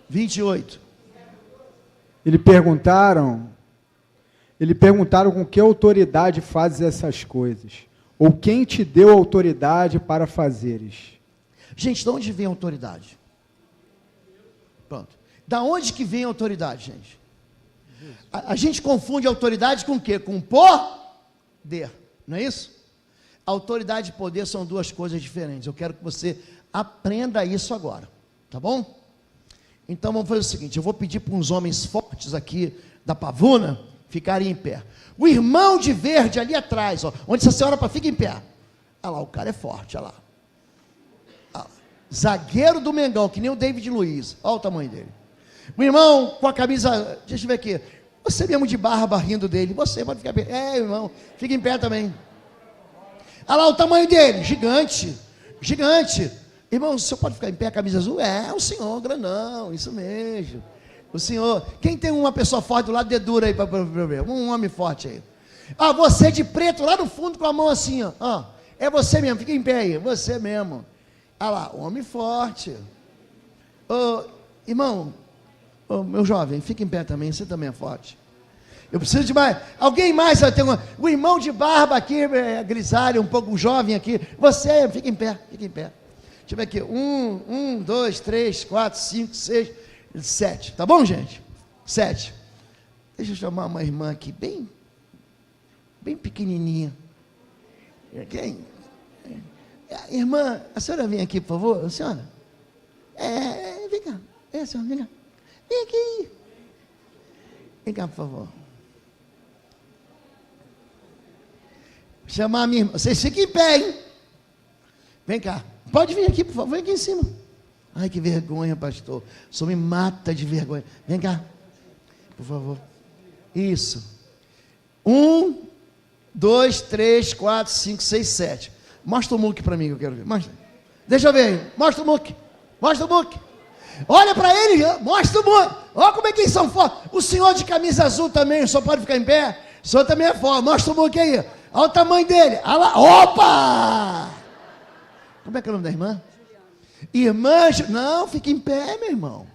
28. Ele perguntaram com que autoridade fazes essas coisas? Ou quem te deu autoridade para fazeres? Gente, de onde vem a autoridade? Pronto. Da onde que vem a autoridade, gente? A gente confunde autoridade com o quê? Com poder, não é isso? Autoridade e poder são duas coisas diferentes. Eu quero que você aprenda isso agora, tá bom? Então vamos fazer o seguinte, eu vou pedir para uns homens fortes aqui da Pavuna ficarem em pé. O irmão de verde ali atrás, ó, onde essa senhora fica em pé. Olha lá, o cara é forte, olha lá. Zagueiro do Mengão, que nem o David Luiz. Olha o tamanho dele. O irmão com a camisa, deixa eu ver aqui. Você mesmo de barba rindo dele. Você pode ficar bem. Irmão, fica em pé também. Olha lá o tamanho dele, gigante. Gigante. Irmão, o senhor pode ficar em pé, a camisa azul? O senhor, grandão, isso mesmo. O senhor, quem tem uma pessoa forte do lado, dedura aí para ver. Um homem forte aí. Você de preto lá no fundo com a mão assim, ó. É você mesmo, fica em pé aí, você mesmo. Olha lá, homem forte. Irmão, meu jovem, fica em pé também, você também é forte. Eu preciso de mais. Alguém mais? O irmão de barba aqui, grisalho, um pouco jovem aqui. Você, fica em pé, fica em pé. Deixa eu ver aqui. 1, 2, 3, 4, 5, 6, 7. Tá bom, gente? 7. Deixa eu chamar uma irmã aqui, bem pequenininha. Quem? Irmã, a senhora vem aqui, por favor? A senhora? Vem cá. Senhora, vem cá. Vem aqui. Vem cá, por favor. Chamar a minha irmã. Vocês fiquem em pé, hein? Vem cá. Pode vir aqui, por favor. Vem aqui em cima. Ai, que vergonha, pastor. O senhor me mata de vergonha. Vem cá. Por favor. Isso. 1, 2, 3, 4, 5, 6, 7. Mostra o muque para mim que eu quero ver. Mostra. Deixa eu ver aí. Mostra o muque. Mostra o muque. Olha para ele. Mostra o muque. Olha como é que eles são fortes. O senhor de camisa azul também. O senhor pode ficar em pé? O senhor também é forte. Mostra o muque aí. Olha o tamanho dele. Olha lá. Opa! Como é que é o nome da irmã? Irmã, não, fica em pé, meu irmão.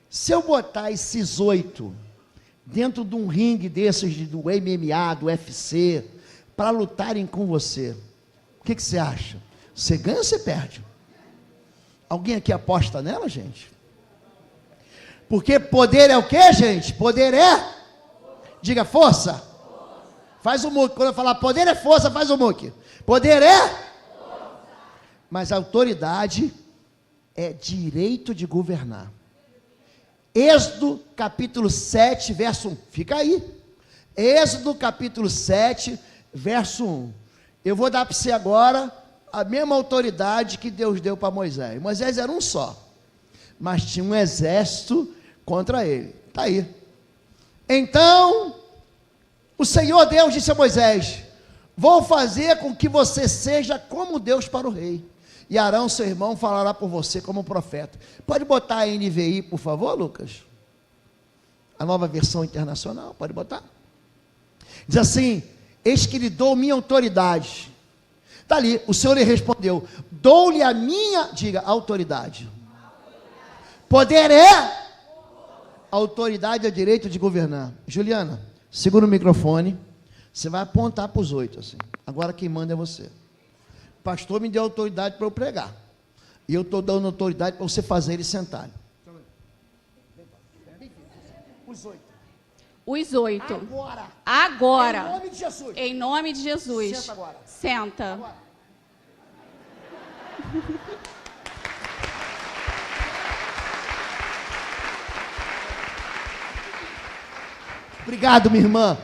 Se eu botar esses 8 dentro de um ringue desses do MMA, do UFC, para lutarem com você, o que você acha? Você ganha ou você perde? Alguém aqui aposta nela, gente? Porque poder é o que, gente? Poder é? Diga força. Faz o muque. Quando eu falar poder é força, faz o muque. Poder é? Mas a autoridade é direito de governar. Êxodo capítulo 7, verso 1. Fica aí. Êxodo capítulo 7, verso 1. Eu vou dar para você agora a mesma autoridade que Deus deu para Moisés. Moisés era um só, mas tinha um exército contra ele. Está aí. Então, o Senhor Deus disse a Moisés: vou fazer com que você seja como Deus para o rei. E Arão, seu irmão, falará por você como profeta. Pode botar a NVI, por favor, Lucas? A nova versão internacional, pode botar? Diz assim: eis que lhe dou minha autoridade. Está ali, o Senhor lhe respondeu: dou-lhe a minha, diga, autoridade. Poder é? Autoridade é direito de governar. Juliana, segura o microfone. Você vai apontar para os 8 assim. Agora quem manda é você. O pastor me deu autoridade para eu pregar. E eu estou dando autoridade para você fazer eles sentarem. Os 8. Os 8. Agora. Agora. Em nome de Jesus. Em nome de Jesus. Senta agora. Senta. Agora. Obrigado, minha irmã.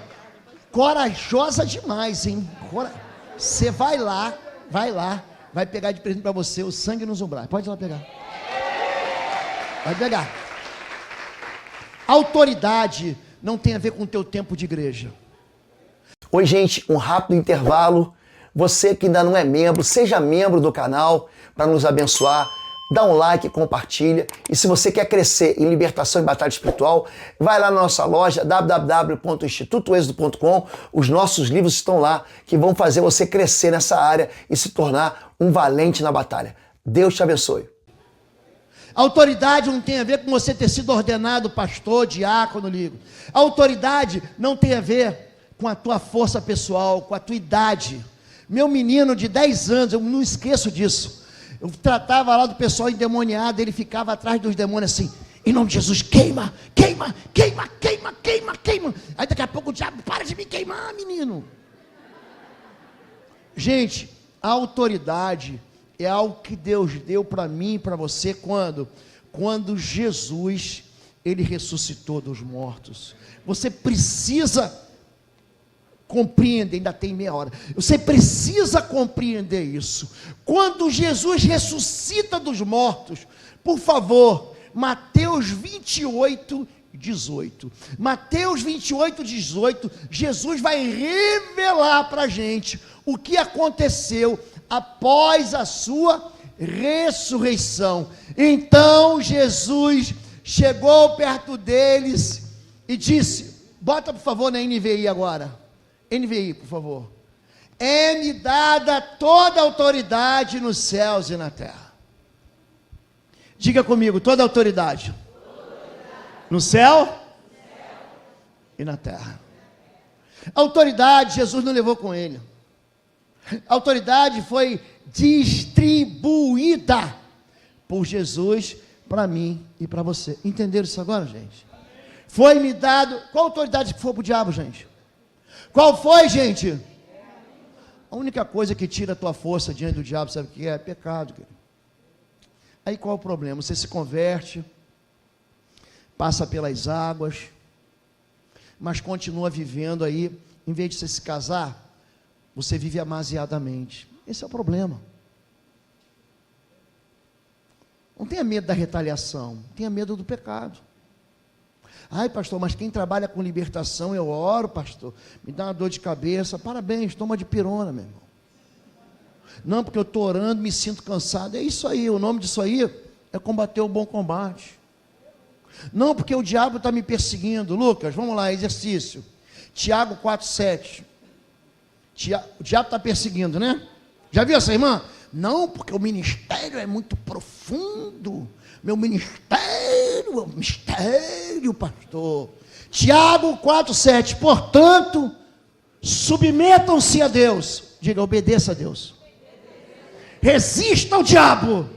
Corajosa demais, hein? Você vai lá, vai pegar de presente para você o sangue nos umbrais. Pode ir lá pegar. Vai pegar. Autoridade não tem a ver com o teu tempo de igreja. Oi, gente, um rápido intervalo. Você que ainda não é membro, seja membro do canal para nos abençoar. Dá um like, compartilha. E se você quer crescer em libertação e batalha espiritual, vai lá na nossa loja www.institutoexodo.com. Os nossos livros estão lá que vão fazer você crescer nessa área e se tornar um valente na batalha. Deus te abençoe. Autoridade não tem a ver com você ter sido ordenado pastor, diácono, ligo. Autoridade não tem a ver com a tua força pessoal, com a tua idade. Meu menino de 10 anos, eu não esqueço disso. Eu tratava lá do pessoal endemoniado, ele ficava atrás dos demônios assim: em nome de Jesus, queima, queima, queima, queima, queima, queima. Aí daqui a pouco o diabo: para de me queimar, menino. Gente, a autoridade é algo que Deus deu para mim e para você quando Jesus, ele ressuscitou dos mortos. Você precisa compreender, ainda tem meia hora. Você precisa compreender isso. Quando Jesus ressuscita dos mortos, por favor, Mateus 28, 18. Mateus 28, 18, Jesus vai revelar para a gente o que aconteceu após a sua ressurreição. Então Jesus chegou perto deles e disse: bota por favor na NVI agora. NVI, por favor. É-me dada toda a autoridade nos céus e na terra. Diga comigo: toda a autoridade. No céu e na terra. A autoridade Jesus não levou com ele. A autoridade foi distribuída por Jesus para mim e para você. Entenderam isso agora, gente? Foi-me dado. Qual autoridade que foi para o diabo, gente? Qual foi, gente? A única coisa que tira a tua força diante do diabo, sabe o que é? Pecado, querido. Aí qual o problema? Você se converte, passa pelas águas, mas continua vivendo aí. Em vez de você se casar, você vive amasiadamente. Esse é o problema. Não tenha medo da retaliação, tenha medo do pecado. Ai, pastor, mas quem trabalha com libertação, eu oro, pastor, me dá uma dor de cabeça. Parabéns, toma de pirona, meu irmão. Não, porque eu estou orando, me sinto cansado. É isso aí, o nome disso aí é combater o bom combate. Não, porque o diabo está me perseguindo. Lucas, vamos lá, exercício. Tiago 4,7. O diabo está perseguindo, né? Já viu essa irmã? Não, porque o ministério é muito profundo. Meu ministério é um mistério, pastor. Tiago 4,7. Portanto, submetam-se a Deus. Diga, obedeça a Deus. Resista ao diabo.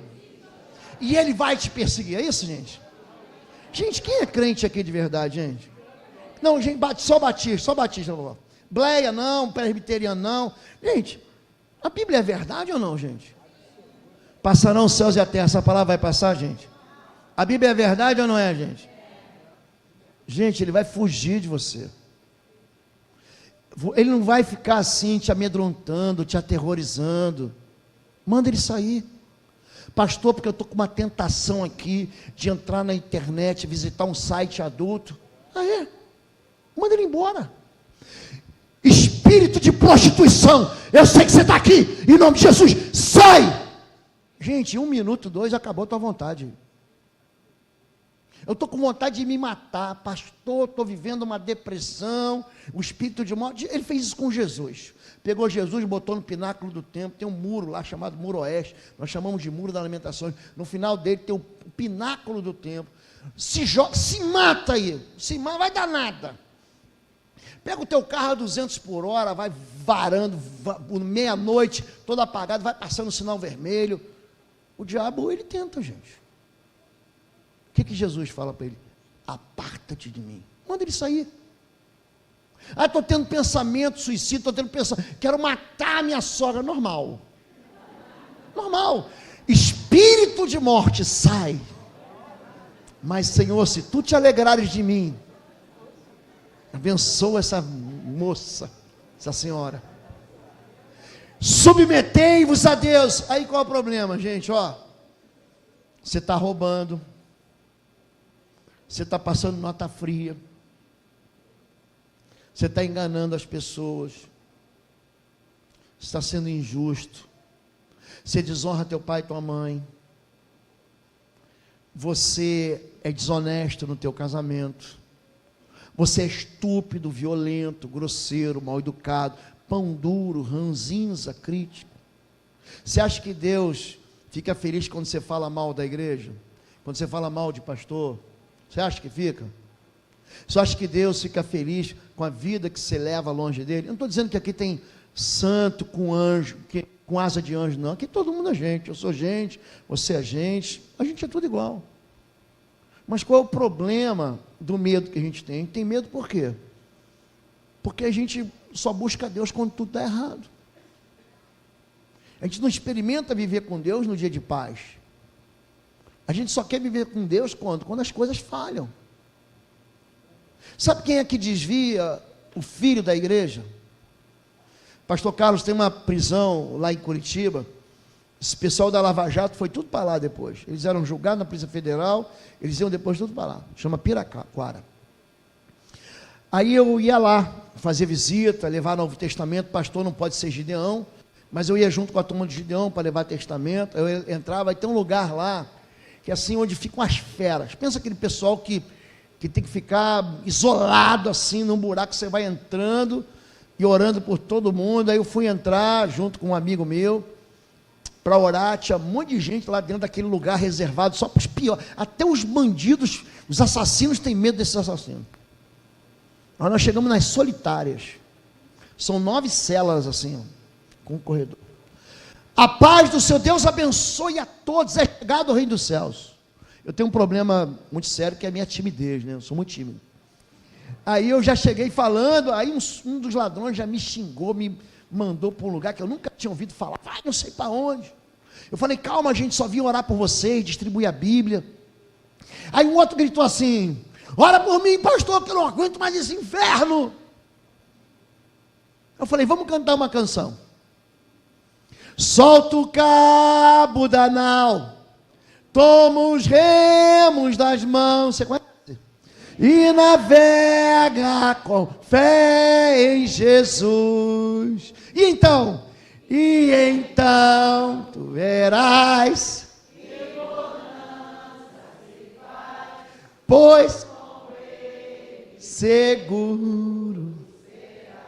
E ele vai te perseguir. É isso, gente? Gente, quem é crente aqui de verdade, gente? Não, gente, só batista. Bleia não, presbiteriano não. Gente, a Bíblia é verdade ou não, gente? Passarão os céus e a terra. Essa palavra vai passar, gente? A Bíblia é verdade ou não é, gente? Gente, ele vai fugir de você. Ele não vai ficar assim, te amedrontando, te aterrorizando. Manda ele sair. Pastor, porque eu estou com uma tentação aqui de entrar na internet, visitar um site adulto. Manda ele embora. Espírito de prostituição, eu sei que você está aqui, em nome de Jesus, sai! Gente, 1 minuto, 2, acabou a tua vontade. Eu estou com vontade de me matar, pastor, estou vivendo uma depressão, o espírito de morte. Ele fez isso com Jesus. Pegou Jesus, botou no pináculo do templo, tem um muro lá chamado Muro Oeste, nós chamamos de Muro das Lamentações. No final dele tem o pináculo do templo. Se mata aí, vai dar nada. Pega o teu carro a 200 por hora, vai varando, meia-noite, todo apagado, vai passando o sinal vermelho. O diabo, ele tenta, gente. O que Jesus fala para ele? Aparta-te de mim. Manda ele sair. Estou tendo pensamento suicida, estou tendo pensamento, quero matar a minha sogra. Normal. Espírito de morte, sai. Mas, Senhor, se tu te alegrares de mim, abençoa essa moça, essa senhora. Submetei-vos a Deus. Aí qual é o problema, gente? Você está roubando. Você está passando nota fria. Você está enganando as pessoas. Você está sendo injusto. Você desonra teu pai e tua mãe. Você é desonesto no teu casamento. Você é estúpido, violento, grosseiro, mal educado, pão duro, ranzinza, crítico. Você acha que Deus fica feliz quando você fala mal da igreja? Quando você fala mal de pastor? Você acha que fica? Você acha que Deus fica feliz com a vida que você leva longe dele? Eu não estou dizendo que aqui tem santo com anjo, com asa de anjo, não. Aqui todo mundo é gente. Eu sou gente, você é gente. A gente é tudo igual. Mas qual é o problema do medo que a gente tem? A gente tem medo por quê? Porque a gente só busca Deus quando tudo está errado. A gente não experimenta viver com Deus no dia de paz. A gente só quer viver com Deus quando as coisas falham. Sabe quem é que desvia o filho da igreja? Pastor Carlos, tem uma prisão lá em Curitiba. Esse pessoal da Lava Jato foi tudo para lá depois. Eles eram julgados na Polícia Federal, eles iam depois tudo para lá. Chama Piraquara. Aí eu ia lá fazer visita, levar Novo Testamento. Pastor não pode ser Gideão, mas eu ia junto com a turma de Gideão para levar testamento. Eu entrava, e tem um lugar lá, que é assim, onde ficam as feras. Pensa aquele pessoal que tem que ficar isolado assim, num buraco, você vai entrando e orando por todo mundo. Aí eu fui entrar junto com um amigo meu, para orar, tinha um monte de gente lá dentro daquele lugar reservado, só para os piores, até os bandidos, os assassinos têm medo desses assassinos. Aí nós chegamos nas solitárias, são 9 celas assim, com um corredor. A paz do seu Deus abençoe a todos, é chegado o reino dos céus. Eu tenho um problema muito sério, que é a minha timidez, né? Eu sou muito tímido. Aí eu já cheguei falando, aí um dos ladrões já me xingou, me mandou para um lugar que eu nunca tinha ouvido falar, vai não sei para onde. Eu falei, calma, a gente só vinha orar por vocês, distribuir a Bíblia. Aí um outro gritou assim, ora por mim, pastor, que eu não aguento mais esse inferno. Eu falei, vamos cantar uma canção. Solta o cabo da nau, toma os remos das mãos, você conhece? E navega com fé em Jesus. E então tu verás, pois seguro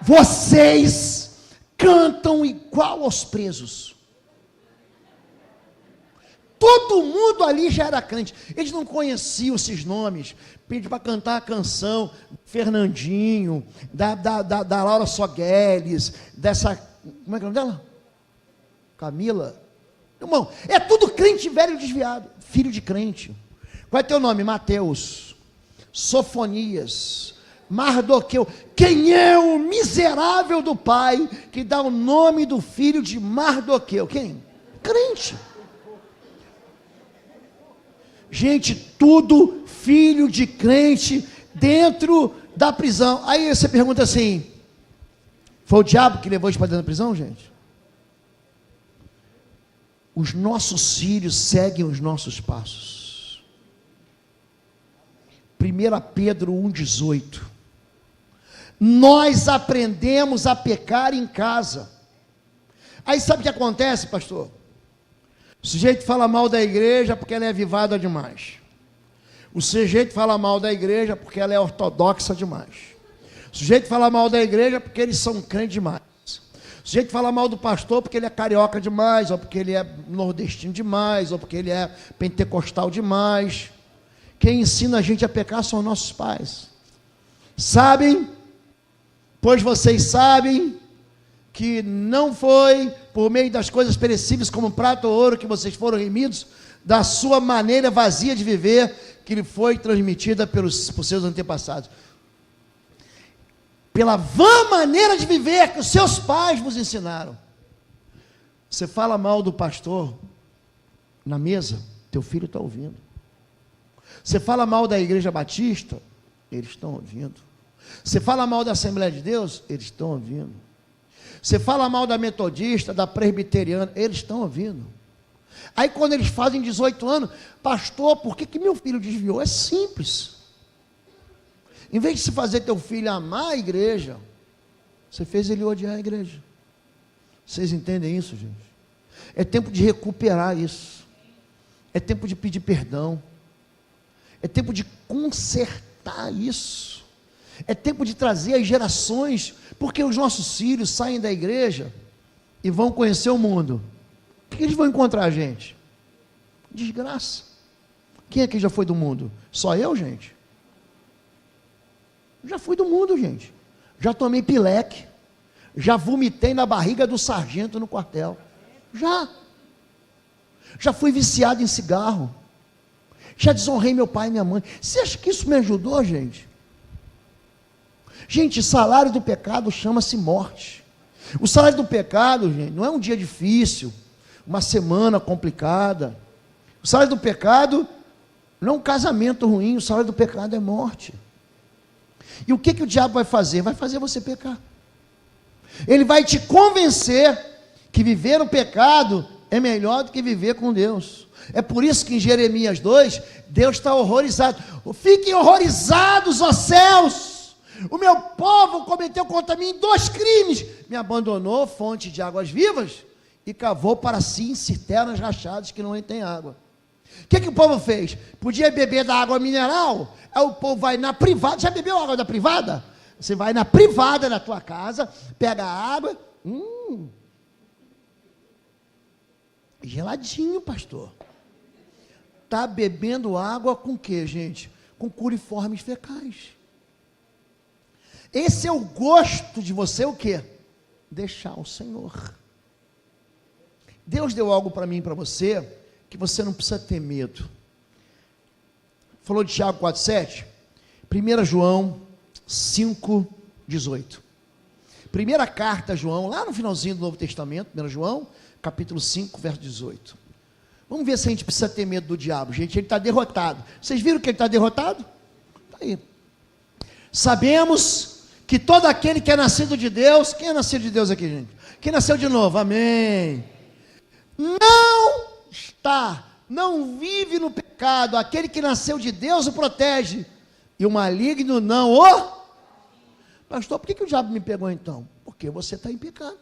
vocês cantam igual aos presos. Todo mundo ali já era crente. Eles não conheciam esses nomes. Pedi para cantar a canção Fernandinho, da Laura Sogueles, dessa. Como é que é o nome dela? Camila. Irmão, é tudo crente velho desviado. Filho de crente. Qual é teu nome? Mateus. Sofonias. Mardoqueu. Quem é o miserável do pai que dá o nome do filho de Mardoqueu? Quem? Crente. Gente, tudo filho de crente dentro da prisão. Aí você pergunta assim: foi o diabo que levou eles para dentro da prisão, gente? Os nossos filhos seguem os nossos passos. 1 Pedro 1,18. Nós aprendemos a pecar em casa. Aí sabe o que acontece, pastor? O sujeito fala mal da igreja porque ela é avivada demais. O sujeito fala mal da igreja porque ela é ortodoxa demais. O sujeito fala mal da igreja porque eles são crentes demais. O sujeito fala mal do pastor porque ele é carioca demais, ou porque ele é nordestino demais, ou porque ele é pentecostal demais. Quem ensina a gente a pecar são nossos pais. Sabem? Pois vocês sabem que não foi por meio das coisas perecíveis como prata ou ouro que vocês foram remidos da sua maneira vazia de viver, que lhe foi transmitida por seus antepassados. Pela vã maneira de viver que os seus pais vos ensinaram. Você fala mal do pastor na mesa, teu filho está ouvindo. Você fala mal da igreja batista, eles estão ouvindo. Você fala mal da Assembleia de Deus, eles estão ouvindo. Você fala mal da metodista, da presbiteriana, eles estão ouvindo. Aí quando eles fazem 18 anos, pastor, por que meu filho desviou? É simples. Em vez de se fazer teu filho amar a igreja, você fez ele odiar a igreja. Vocês entendem isso, gente? É tempo de recuperar isso. É tempo de pedir perdão. É tempo de consertar isso. É tempo de trazer as gerações, porque os nossos filhos saem da igreja e vão conhecer o mundo. O que eles vão encontrar, gente? Desgraça. Quem aqui já foi do mundo? Só eu, gente? Já fui do mundo, gente. Já tomei pileque. Já vomitei na barriga do sargento no quartel. Já fui viciado em cigarro. Já desonrei meu pai e minha mãe. Você acha que isso me ajudou, gente? Gente, salário do pecado chama-se morte. O salário do pecado, gente, não é um dia difícil, uma semana complicada. O salário do pecado não é um casamento ruim, o salário do pecado é morte. E o que o diabo vai fazer? Vai fazer você pecar. Ele vai te convencer que viver no pecado é melhor do que viver com Deus. É por isso que em Jeremias 2, Deus está horrorizado. Fiquem horrorizados, ó céus! O meu povo cometeu contra mim 2 crimes. Me abandonou, fonte de águas vivas, e cavou para si cisternas rachadas que não tem água. O que o povo fez? Podia beber da água mineral? Aí o povo vai na privada. Já bebeu água da privada? Você vai na privada da tua casa, pega a água. Geladinho, pastor. Está bebendo água com o que, gente? Com coliformes fecais. Esse é o gosto de você o quê? Deixar o Senhor. Deus deu algo para mim e para você, que você não precisa ter medo. Falou de Tiago 4,7, 1 João 5,18. Primeira carta a João, lá no finalzinho do Novo Testamento, 1 João, capítulo 5, verso 18. Vamos ver se a gente precisa ter medo do diabo. Gente, ele está derrotado. Vocês viram que ele está derrotado? Está aí. Sabemos que todo aquele que é nascido de Deus, quem é nascido de Deus aqui, gente? Quem nasceu de novo? Amém. Não vive no pecado. Aquele que nasceu de Deus o protege, e o maligno não o... Pastor, por que o diabo me pegou então? Porque você está em pecado.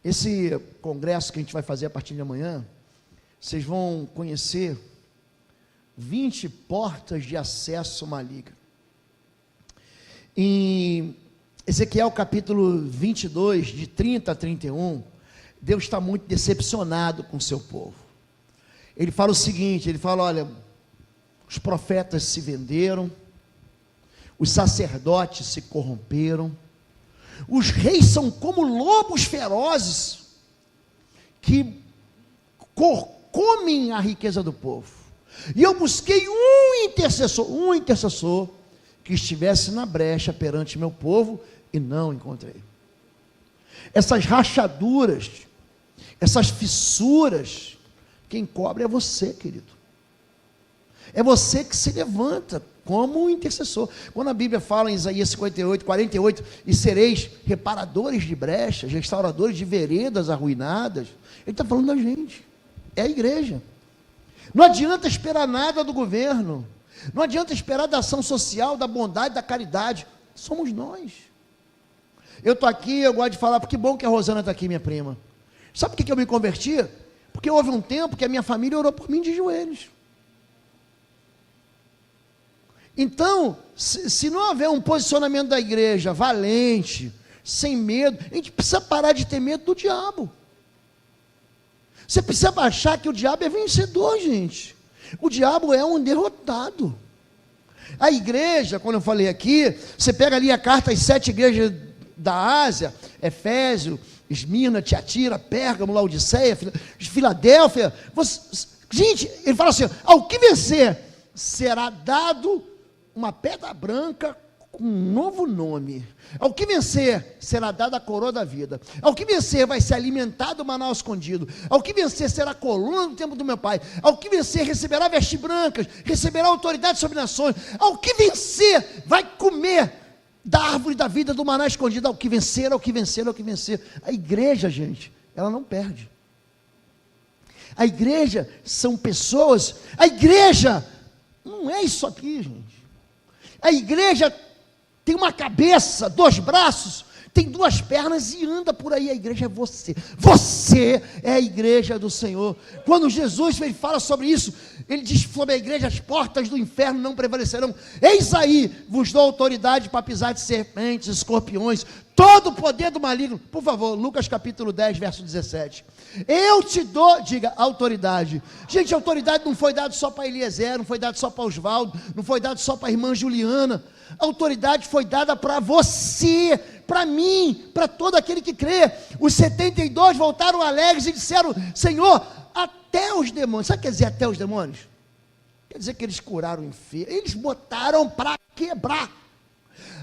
Esse congresso que a gente vai fazer a partir de amanhã, vocês vão conhecer 20 portas de acesso maligno. E Ezequiel capítulo 22, de 30 a 31, Deus está muito decepcionado com o seu povo. Ele fala o seguinte, ele fala, olha, os profetas se venderam, os sacerdotes se corromperam, os reis são como lobos ferozes, que comem a riqueza do povo. E eu busquei um intercessor, que estivesse na brecha perante meu povo, e não encontrei. Essas rachaduras, essas fissuras, quem cobre é você, querido. É você que se levanta como um intercessor. Quando a Bíblia fala em Isaías 58, 48, e sereis reparadores de brechas, restauradores de veredas arruinadas, ele está falando da gente, é a igreja. Não adianta esperar nada do governo, não adianta esperar da ação social, da bondade, da caridade, somos nós. Eu estou aqui, eu gosto de falar, porque bom que a Rosana está aqui, minha prima. Sabe por que eu me converti? Porque houve um tempo que a minha família orou por mim de joelhos. Então, se não houver um posicionamento da igreja valente, sem medo, a gente precisa parar de ter medo do diabo. Você precisa achar que o diabo é vencedor, gente. O diabo é um derrotado. A igreja, quando eu falei aqui, você pega ali a carta às 7 igrejas da Ásia, Efésio, Esmirna, Tiatira, Pérgamo, Laodiceia, Filadélfia. Gente, ele fala assim, ao que vencer, será dado uma pedra branca com um novo nome. Ao que vencer, será dada a coroa da vida. Ao que vencer, vai ser alimentado o maná escondido. Ao que vencer, será a coluna do templo do meu pai. Ao que vencer, receberá vestes brancas, receberá autoridade sobre nações. Ao que vencer, vai comer da árvore da vida do maná escondido. Ao que vencer, ao que vencer, ao que vencer. A igreja, gente, ela não perde. A igreja são pessoas. A igreja não é isso aqui, gente. A igreja tem uma cabeça, 2 braços, tem 2 pernas e anda por aí. A igreja é você. Você é a igreja do Senhor. Quando Jesus ele fala sobre isso, ele diz sobre a igreja, as portas do inferno não prevalecerão. Eis aí, vos dou autoridade para pisar de serpentes, escorpiões, todo o poder do maligno. Por favor, Lucas capítulo 10, verso 17. Eu te dou, diga, autoridade. Gente, a autoridade não foi dada só para Eliezer, não foi dada só para Osvaldo, não foi dada só para a irmã Juliana. A autoridade foi dada para você, para mim, para todo aquele que crê. Os 72 voltaram alegres e disseram, Senhor, até os demônios. Sabe o que quer dizer até os demônios? Quer dizer que eles curaram o enfermo. Eles botaram para quebrar.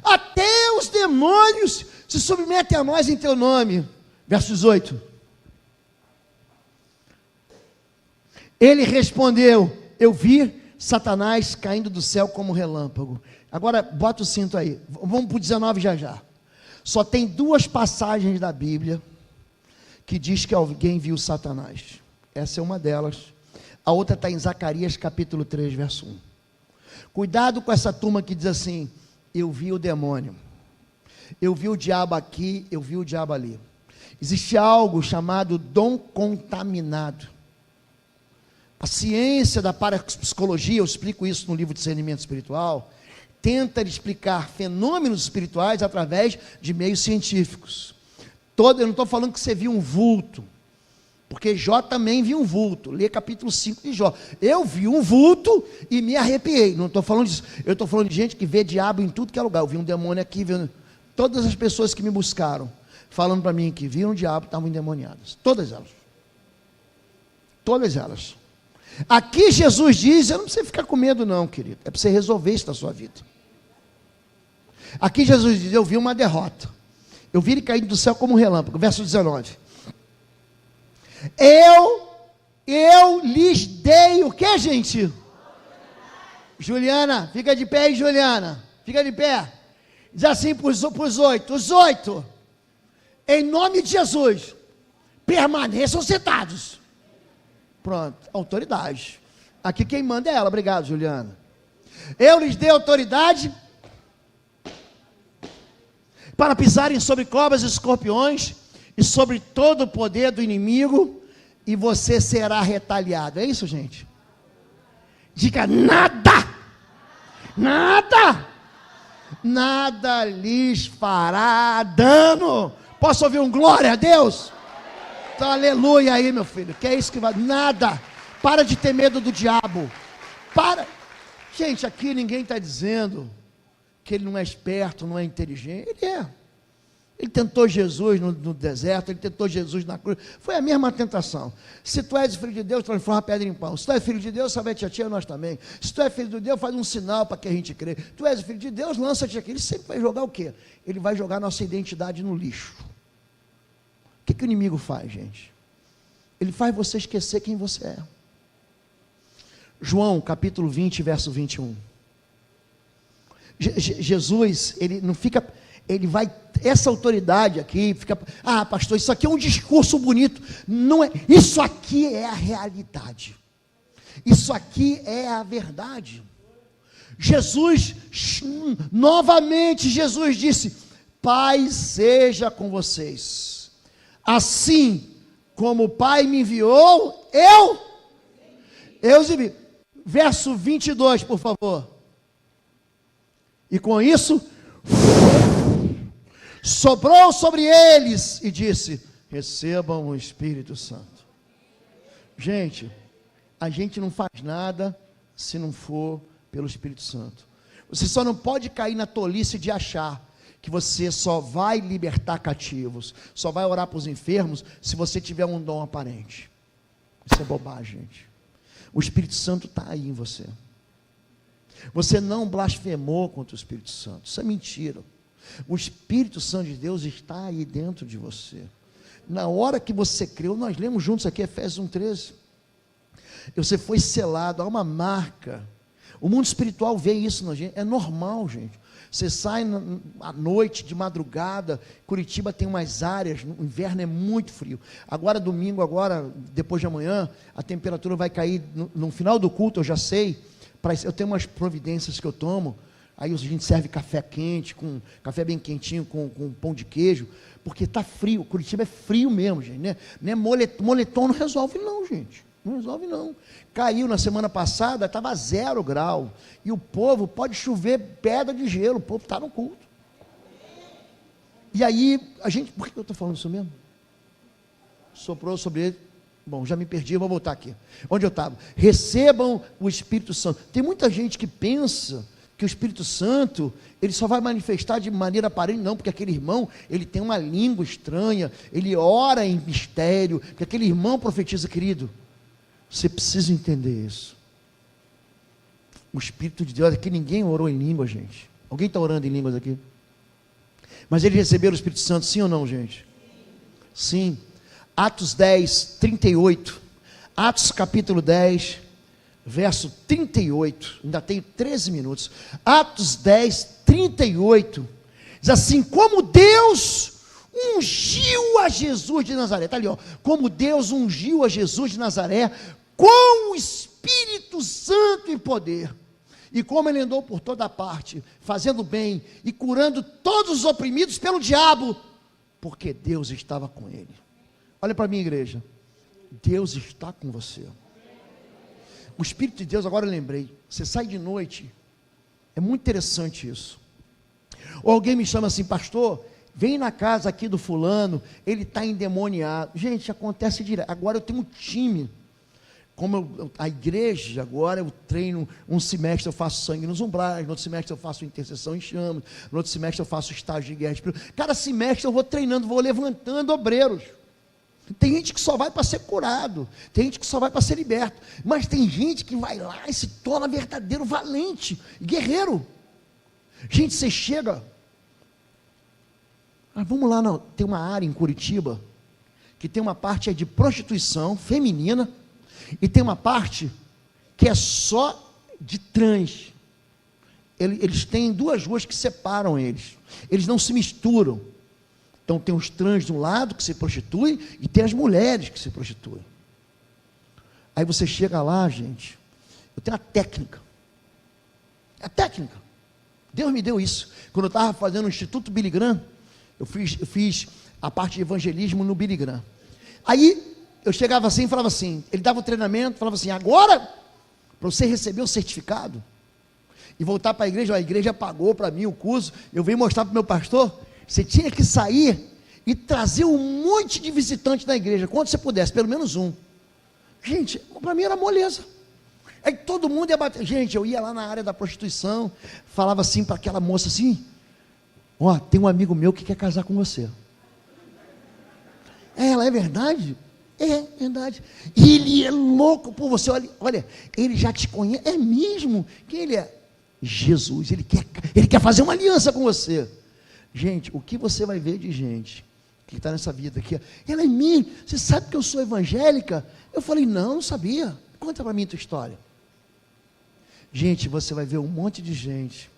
Até os demônios se submetem a nós em teu nome. Verso 18. Ele respondeu, eu vi Satanás caindo do céu como relâmpago. Agora, bota o cinto aí. Vamos para o 19 já. Só tem 2 passagens da Bíblia que diz que alguém viu Satanás. Essa é uma delas. A outra está em Zacarias capítulo 3, verso 1. Cuidado com essa turma que diz assim, eu vi o demônio. Eu vi o diabo aqui, eu vi o diabo ali. Existe algo chamado dom contaminado. A ciência da parapsicologia, eu explico isso no livro Discernimento Espiritual, tenta explicar fenômenos espirituais através de meios científicos. Eu não estou falando que você viu um vulto, porque Jó também viu um vulto. Lê capítulo 5 de Jó. Eu vi um vulto e me arrepiei. Não estou falando disso. Eu estou falando de gente que vê diabo em tudo que é lugar. Eu vi um demônio aqui. Todas as pessoas que me buscaram, falando para mim que viram o diabo, estavam endemoniadas. Todas elas. Todas elas. Aqui Jesus diz, eu não precisa ficar com medo não, querido. É para você resolver isso na sua vida. Aqui Jesus diz, eu vi uma derrota. Eu vi ele caindo do céu como um relâmpago. Verso 19. Eu lhes dei o que, gente? Juliana, fica de pé aí, Juliana. Fica de pé. Diz assim para os 8. Os 8, em nome de Jesus, permaneçam sentados. Pronto, autoridade. Aqui quem manda é ela. Obrigado, Juliana. Eu lhes dei autoridade para pisarem sobre cobras e escorpiões e sobre todo o poder do inimigo, e você será retaliado. É isso, gente? Diga nada. Nada. nada lhes fará dano. Posso ouvir um glória a Deus? Então, aleluia aí, meu filho, que é isso que vai, nada, para de ter medo do diabo, para, gente, aqui ninguém está dizendo que ele não é esperto, não é inteligente, ele é. Ele tentou Jesus no deserto, ele tentou Jesus na cruz, foi a mesma tentação. Se tu és filho de Deus, transforma a pedra em pão. Se tu és filho de Deus, salve a tia, nós também. Se tu és filho de Deus, faz um sinal para que a gente crê. Tu és filho de Deus, lança-te aqui. Ele sempre vai jogar o quê? Ele vai jogar nossa identidade no lixo. O que o inimigo faz, gente? Ele faz você esquecer quem você é. João, capítulo 20, verso 21. Jesus, ele não fica... Ele vai, essa autoridade aqui, fica, pastor, isso aqui é um discurso bonito, não é, isso aqui é a realidade, isso aqui é a verdade. Jesus, novamente Jesus disse, Pai seja com vocês, assim como o Pai me enviou, eu os envio. Verso 22, por favor, e com isso, soprou sobre eles e disse, recebam o Espírito Santo. Gente, a gente não faz nada se não for pelo Espírito Santo. Você só não pode cair na tolice de achar que você só vai libertar cativos, só vai orar para os enfermos, se você tiver um dom aparente. Isso é bobagem, gente. O Espírito Santo está aí em você. Você não blasfemou contra o Espírito Santo, isso é mentira. O Espírito Santo de Deus está aí dentro de você. Na hora que você creu, nós lemos juntos aqui Efésios 1:13. Você foi selado, há uma marca. O mundo espiritual vê isso na gente, é normal, gente. Você sai à noite, de madrugada, Curitiba tem umas áreas, no inverno é muito frio. Agora domingo, depois de amanhã, a temperatura vai cair, no final do culto, eu já sei, eu tenho umas providências que eu tomo. Aí a gente serve café quente, café bem quentinho, com pão de queijo, porque está frio, Curitiba é frio mesmo, gente, né? Moletom não resolve não, gente, não resolve não. Caiu na semana passada, estava 0 grau, e o povo, pode chover pedra de gelo, o povo está no culto. E aí, por que eu estou falando isso mesmo? Soprou sobre ele, bom, já me perdi, eu vou voltar aqui, onde eu estava, recebam o Espírito Santo. Tem muita gente que pensa que o Espírito Santo, ele só vai manifestar de maneira aparente, não, porque aquele irmão, ele tem uma língua estranha, ele ora em mistério, que aquele irmão profetiza, querido, você precisa entender isso. O Espírito de Deus, aqui ninguém orou em língua, gente. Alguém está orando em línguas aqui? Mas eles receberam o Espírito Santo, sim ou não, gente? Sim. Atos 10, 38, Atos capítulo 10, verso 38, ainda tenho 13 minutos, Atos 10, 38, diz assim, como Deus ungiu a Jesus de Nazaré, está ali, como Deus ungiu a Jesus de Nazaré, com o Espírito Santo e poder, e como ele andou por toda parte, fazendo bem, e curando todos os oprimidos pelo diabo, porque Deus estava com ele. Olha para mim, igreja, Deus está com você. O Espírito de Deus, agora eu lembrei, você sai de noite, é muito interessante isso. Ou alguém me chama assim, pastor, vem na casa aqui do fulano, ele está endemoniado. Gente, acontece direto. Agora eu tenho um time, como a igreja, agora eu treino, um semestre eu faço sangue nos umbrais, no outro semestre eu faço intercessão em chamas, no outro semestre eu faço estágio de guerra espiritual. Cada semestre eu vou treinando, vou levantando obreiros. Tem gente que só vai para ser curado, tem gente que só vai para ser liberto, mas tem gente que vai lá e se torna verdadeiro valente, guerreiro. Gente, você chega, vamos lá, não, tem uma área em Curitiba, que tem uma parte de prostituição feminina, e tem uma parte que é só de trans. Eles têm 2 ruas que separam eles não se misturam. Então tem os trans de um lado que se prostituem e tem as mulheres que se prostituem. Aí você chega lá, gente, eu tenho a técnica. É a técnica. Deus me deu isso. Quando eu estava fazendo o Instituto Billy Graham, eu fiz a parte de evangelismo no Billy Graham. Aí eu chegava assim e falava assim, ele dava o treinamento, falava assim, agora, para você receber o certificado, e voltar para a igreja pagou para mim o curso, eu vim mostrar para o meu pastor, você tinha que sair e trazer um monte de visitantes na igreja, quanto você pudesse, pelo menos um. Gente, para mim era moleza. Aí todo mundo ia bater. Gente, eu ia lá na área da prostituição, falava assim para aquela moça assim, ó, tem um amigo meu que quer casar com você. Ela, é verdade? É verdade. E ele é louco por você, olha, ele já te conhece, é mesmo? Quem ele é? Jesus, ele quer fazer uma aliança com você. Gente, o que você vai ver de gente que está nessa vida aqui? Ela é minha, você sabe que eu sou evangélica? Eu falei, não sabia. Conta para mim a tua história. Gente, você vai ver um monte de gente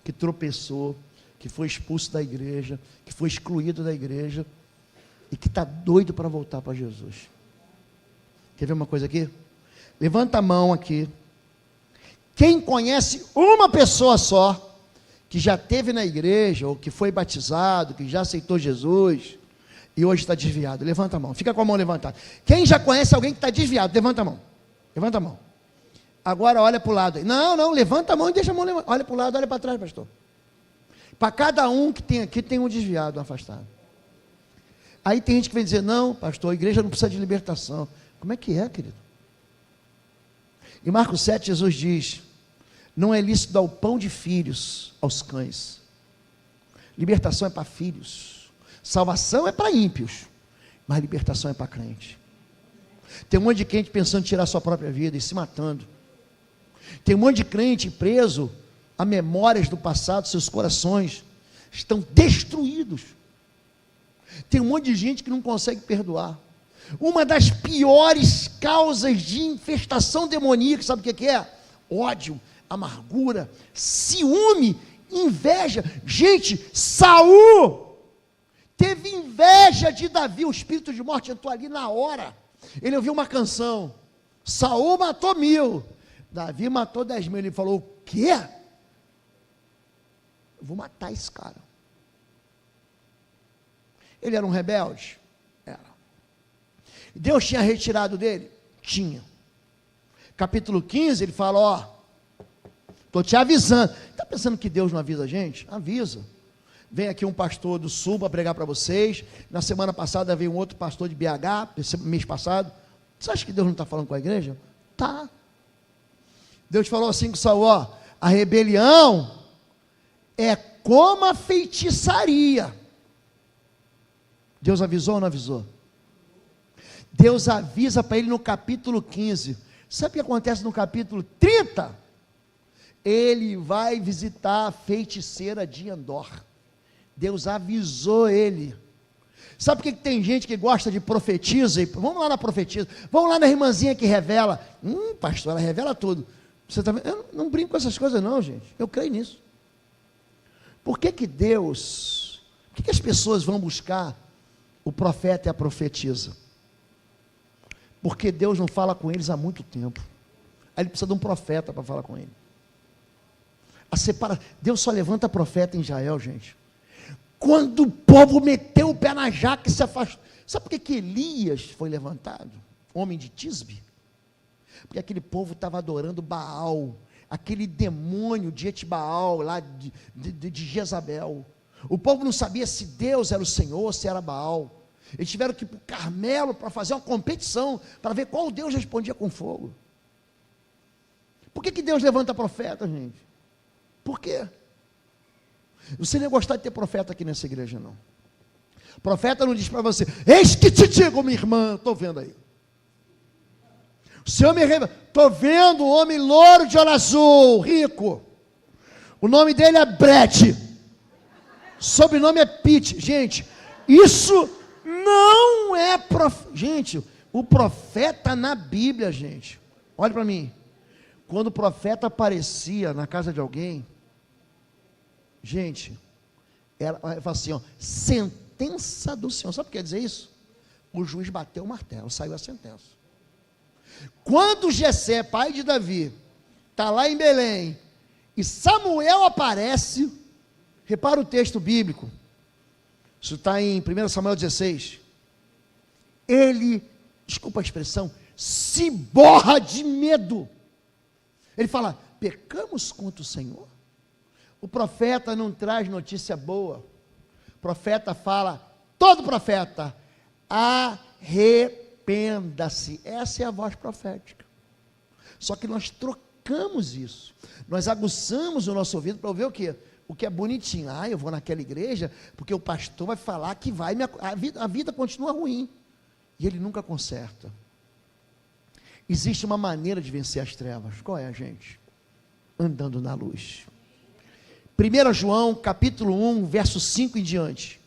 que tropeçou, que foi expulso da igreja, que foi excluído da igreja e que está doido para voltar para Jesus. Quer ver uma coisa aqui? Levanta a mão aqui. Quem conhece uma pessoa só que já esteve na igreja ou que foi batizado, que já aceitou Jesus e hoje está desviado? Levanta a mão, fica com a mão levantada. Quem já conhece alguém que está desviado? Levanta a mão. Levanta a mão. Agora olha para o lado. Não, levanta a mão e deixa a mão levantada. Olha para o lado, olha para trás, pastor. Para cada um que tem aqui, tem um desviado, um afastado. Aí tem gente que vem dizer, não, pastor, a igreja não precisa de libertação. Como é que é, querido? Em Marcos 7, Jesus diz, não é lícito dar o pão de filhos aos cães. Libertação é para filhos. Salvação é para ímpios. Mas libertação é para crente. Tem um monte de crente pensando em tirar sua própria vida e se matando. Tem um monte de crente preso a memórias do passado, seus corações estão destruídos. Tem um monte de gente que não consegue perdoar. Uma das piores causas de infestação demoníaca, sabe o que é? Ódio, amargura, ciúme, inveja. Gente, Saul teve inveja de Davi, o espírito de morte entrou ali na hora. Ele ouviu uma canção, Saul matou 1000, Davi matou 10.000, ele falou, o quê? Eu vou matar esse cara. Ele era um rebelde? Era. Deus tinha retirado dele? Tinha. Capítulo 15, ele fala, ó, estou te avisando. Está pensando que Deus não avisa a gente? Avisa. Vem aqui um pastor do Sul para pregar para vocês. Na semana passada veio um outro pastor de BH, mês passado. Você acha que Deus não está falando com a igreja? Tá. Deus falou assim com Saul, ó, a rebelião é como a feitiçaria. Deus avisou ou não avisou? Deus avisa para ele no capítulo 15. Sabe o que acontece no capítulo 30? Ele vai visitar a feiticeira de Endor. Deus avisou ele. Sabe por que tem gente que gosta de profetiza? Vamos lá na profetisa. Vamos lá na irmãzinha que revela. Pastor, ela revela tudo. Você tá vendo? Eu não brinco com essas coisas não, gente. Eu creio nisso. Por que Deus... Por que as pessoas vão buscar o profeta e a profetisa? Porque Deus não fala com eles há muito tempo. Aí ele precisa de um profeta para falar com ele. Deus só levanta profeta em Israel, gente. Quando o povo meteu o pé na jaca e se afastou. Sabe por que Elias foi levantado? Homem de Tisbe? Porque aquele povo estava adorando Baal, aquele demônio de Etibaal, lá de Jezabel. O povo não sabia se Deus era o Senhor, se era Baal. Eles tiveram que ir para o Carmelo para fazer uma competição, para ver qual Deus respondia com fogo. Por que Deus levanta profeta, gente? Por quê? Você não ia gostar de ter profeta aqui nessa igreja, não. Profeta não diz para você, eis que te digo, minha irmã, estou vendo aí. O Senhor me revela, estou vendo um homem louro de olho azul, rico. O nome dele é Brett. Sobrenome é Pitt. Gente, isso não é profeta. Gente, o profeta na Bíblia, gente. Olha para mim. Quando o profeta aparecia na casa de alguém, gente, era assim, ó, sentença do Senhor. Sabe o que quer dizer isso? O juiz bateu o martelo, saiu a sentença. Quando Jessé, pai de Davi, está lá em Belém, e Samuel aparece, repara o texto bíblico, isso está em 1 Samuel 16, ele, desculpa a expressão, se borra de medo. Ele fala, pecamos contra o Senhor? O profeta não traz notícia boa. O profeta fala, todo profeta, arrependa-se. Essa é a voz profética. Só que nós trocamos isso. Nós aguçamos o nosso ouvido para ouvir o quê? O que é bonitinho. Eu vou naquela igreja porque o pastor vai falar que a vida continua ruim. E ele nunca conserta. Existe uma maneira de vencer as trevas. Qual é, gente? Andando na luz. 1 João, capítulo 1, verso 5 em diante.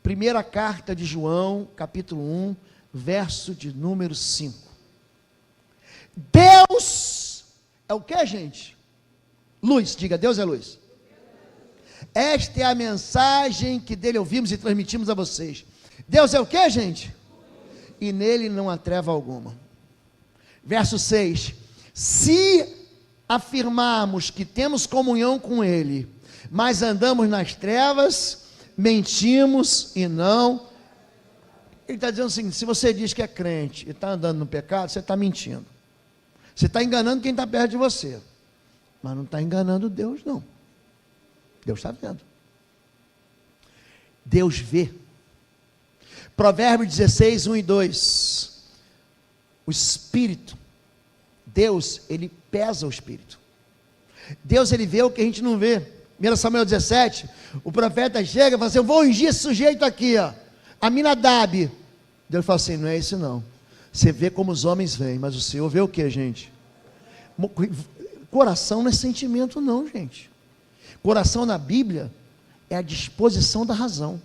Primeira carta de João, capítulo 1, verso de número 5. Deus é o que, gente? Luz, diga, Deus é luz. Esta é a mensagem que dele ouvimos e transmitimos a vocês. Deus é o que, gente? E nele não há treva alguma. Verso 6. Se afirmarmos que temos comunhão com ele, mas andamos nas trevas, mentimos e não. Ele está dizendo o seguinte: se você diz que é crente e está andando no pecado, você está mentindo. Você está enganando quem está perto de você, mas não está enganando Deus, não. Deus está vendo. Deus vê. Provérbios 16, 1 e 2. O Espírito, Deus, ele pesa o Espírito. Deus, ele vê o que a gente não vê. 1 Samuel 17, o profeta chega e fala assim: eu vou ungir esse sujeito aqui, ó, Aminadab. Deus fala assim: não é esse não. Você vê como os homens veem, mas o Senhor vê o que, gente? Coração não é sentimento não, gente. Coração na Bíblia é a disposição da razão.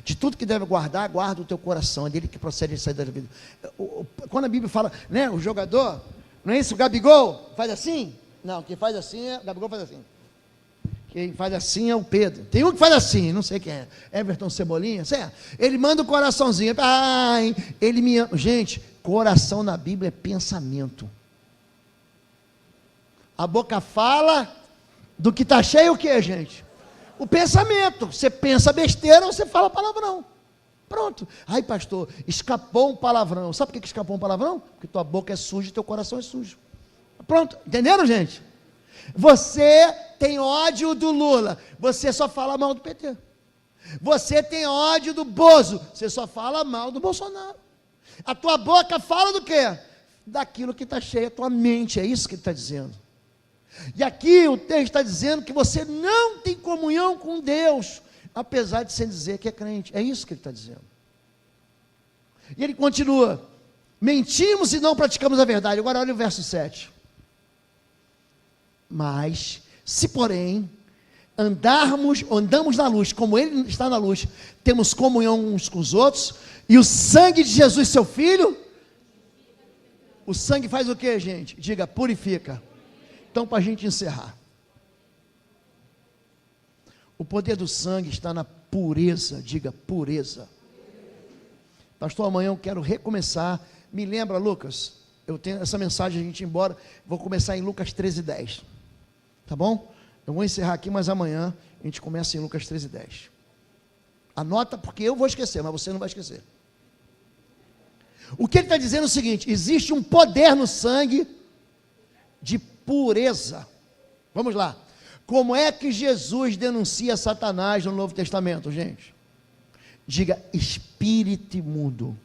De tudo que deve guardar, guarda o teu coração, é dele que procede a saída da vida. Quando a Bíblia fala, né, o jogador, não é isso, o Gabigol faz assim? Não, quem faz assim o Gabigol faz assim. Quem faz assim é o Pedro. Tem um que faz assim, não sei quem é, Everton Cebolinha, certo? Ele manda o coraçãozinho, ai, ele me ama. Gente, coração na Bíblia é pensamento. A boca fala do que está cheio o que, gente? O pensamento. Você pensa besteira, você fala palavrão. Pronto. Ai, pastor, escapou um palavrão. Sabe por que escapou um palavrão? Porque tua boca é suja e teu coração é sujo. Pronto. Entenderam, gente? Você tem ódio do Lula, você só fala mal do PT. Você tem ódio do Bozo, você só fala mal do Bolsonaro. A tua boca fala do quê? Daquilo que está cheio, a tua mente, é isso que ele está dizendo. E aqui o texto está dizendo que você não tem comunhão com Deus, apesar de você dizer que é crente. É isso que ele está dizendo. E ele continua: mentimos e não praticamos a verdade. Agora olha o verso 7. Mas, se porém andamos na luz, como ele está na luz, temos comunhão uns com os outros, e o sangue de Jesus, seu Filho, o sangue faz o que, gente? Diga, purifica. Então, para a gente encerrar, o poder do sangue está na pureza, diga pureza. Pastor, amanhã eu quero recomeçar. Me lembra, Lucas, eu tenho essa mensagem, a gente ir embora, vou começar em Lucas 13:10, tá bom? Eu vou encerrar aqui, mas amanhã a gente começa em Lucas 13:10. Anota, porque eu vou esquecer, mas você não vai esquecer. O que ele está dizendo é o seguinte: existe um poder no sangue de pureza. Vamos lá. Como é que Jesus denuncia Satanás no Novo Testamento, gente? Diga, espírito imundo.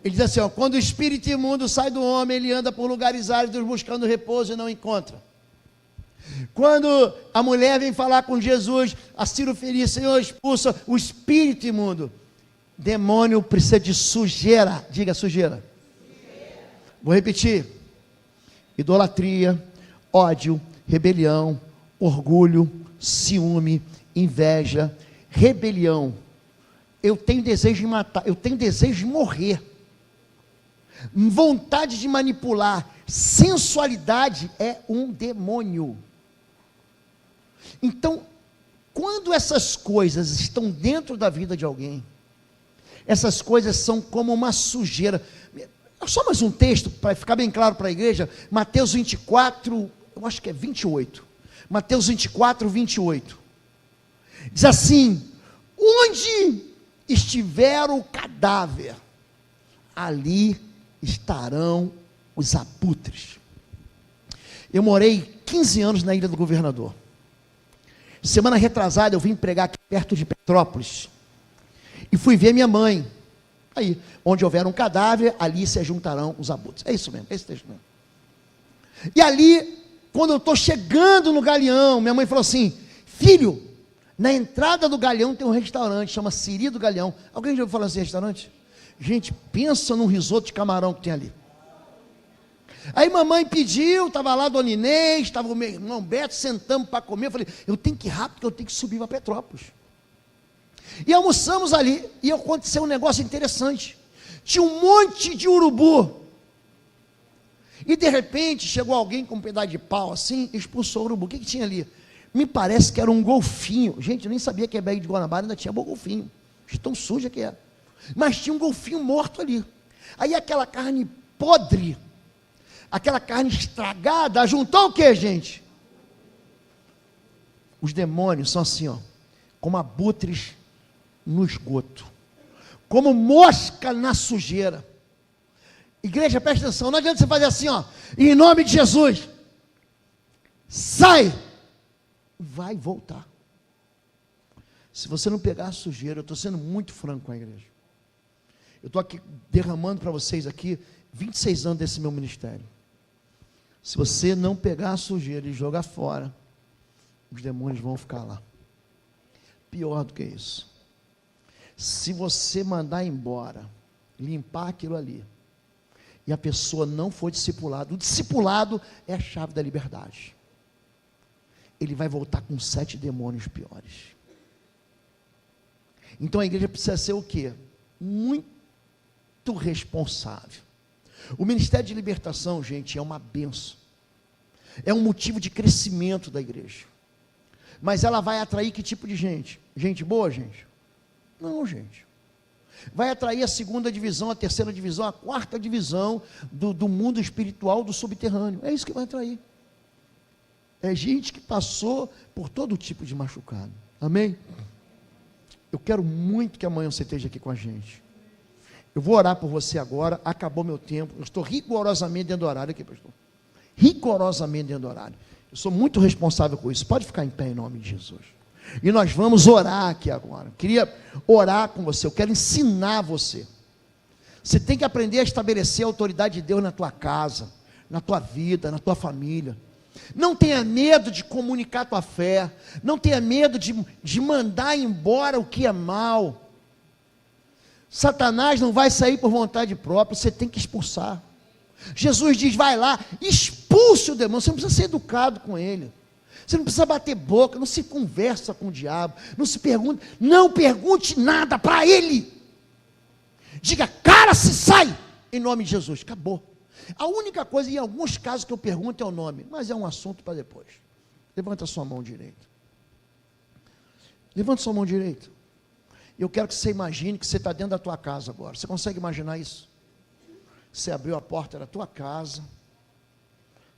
Ele diz assim, ó, quando o espírito imundo sai do homem, ele anda por lugares áridos buscando repouso e não encontra. Quando a mulher vem falar com Jesus, a Ciro ferir, Senhor, expulsa o espírito imundo. Demônio precisa de sujeira. Diga sujeira. Vou repetir. Idolatria, ódio, rebelião, orgulho, ciúme, inveja, rebelião. Eu tenho desejo de matar, eu tenho desejo de morrer. Vontade de manipular, sensualidade é um demônio. Então, quando essas coisas estão dentro da vida de alguém, essas coisas são como uma sujeira. Só mais um texto, para ficar bem claro para a igreja, Mateus 24, eu acho que é 28, Mateus 24, 28, diz assim, onde estiver o cadáver, ali estarão os abutres. Eu morei 15 anos na Ilha do Governador. Semana retrasada eu vim pregar aqui perto de Petrópolis. E fui ver minha mãe. Aí, onde houver um cadáver, ali se juntarão os abutres. É isso mesmo, é esse texto mesmo. E ali, quando eu estou chegando no Galeão, minha mãe falou assim: filho, na entrada do Galeão tem um restaurante, chama Siri do Galeão. Alguém já ouviu falar desse restaurante? Gente, pensa num risoto de camarão que tem ali. Aí mamãe pediu, estava lá Dona Inês, estava o meu irmão Beto, sentamos para comer. Eu falei, eu tenho que ir rápido, porque eu tenho que subir para Petrópolis. E almoçamos ali, e aconteceu um negócio interessante. Tinha um monte de urubu. E de repente, chegou alguém com um pedaço de pau assim, e expulsou o urubu. O que tinha ali? Me parece que era um golfinho. Gente, eu nem sabia que a Baía de Guanabara ainda tinha bom golfinho. De tão suja que é. Mas tinha um golfinho morto ali. Aí aquela carne podre, aquela carne estragada, juntou o que, gente? Os demônios são assim, ó, como abutres no esgoto, como mosca na sujeira. Igreja, presta atenção, não adianta você fazer assim, ó, em nome de Jesus, sai, vai voltar. Se você não pegar a sujeira, eu estou sendo muito franco com a igreja. Eu estou aqui derramando para vocês aqui 26 anos desse meu ministério. Se você não pegar a sujeira e jogar fora, os demônios vão ficar lá. Pior do que isso, se você mandar embora, limpar aquilo ali, e a pessoa não for discipulada, o discipulado é a chave da liberdade. Ele vai voltar com 7 demônios piores. Então a igreja precisa ser o quê? Muito responsável. O ministério de libertação, gente, é uma bênção. É um motivo de crescimento da igreja. Mas ela vai atrair que tipo de gente? Gente boa, gente? Não, gente. Vai atrair a 2ª divisão, a 3ª divisão, a 4ª divisão do mundo espiritual do subterrâneo. É isso que vai atrair. É gente que passou por todo tipo de machucado. Amém? Eu quero muito que amanhã você esteja aqui com a gente. Eu vou orar por você agora, acabou meu tempo, eu estou rigorosamente dentro do horário aqui, pastor. Rigorosamente dentro do horário. Eu sou muito responsável com isso. Pode ficar em pé em nome de Jesus. E nós vamos orar aqui agora. Eu queria orar com você, eu quero ensinar você. Você tem que aprender a estabelecer a autoridade de Deus na tua casa, na tua vida, na tua família. Não tenha medo de comunicar a tua fé, não tenha medo de mandar embora o que é mal. Satanás não vai sair por vontade própria, você tem que expulsar. Jesus diz, vai lá, expulse o demônio, você não precisa ser educado com ele. Você não precisa bater boca, não se conversa com o diabo, não pergunte nada para ele. Diga, cara, se sai, em nome de Jesus, acabou. A única coisa, em alguns casos que eu pergunto é o nome, mas é um assunto para depois. Levanta a sua mão direita. Levanta a sua mão direita. Eu quero que você imagine que você está dentro da tua casa agora. Você consegue imaginar isso? Você abriu a porta da tua casa,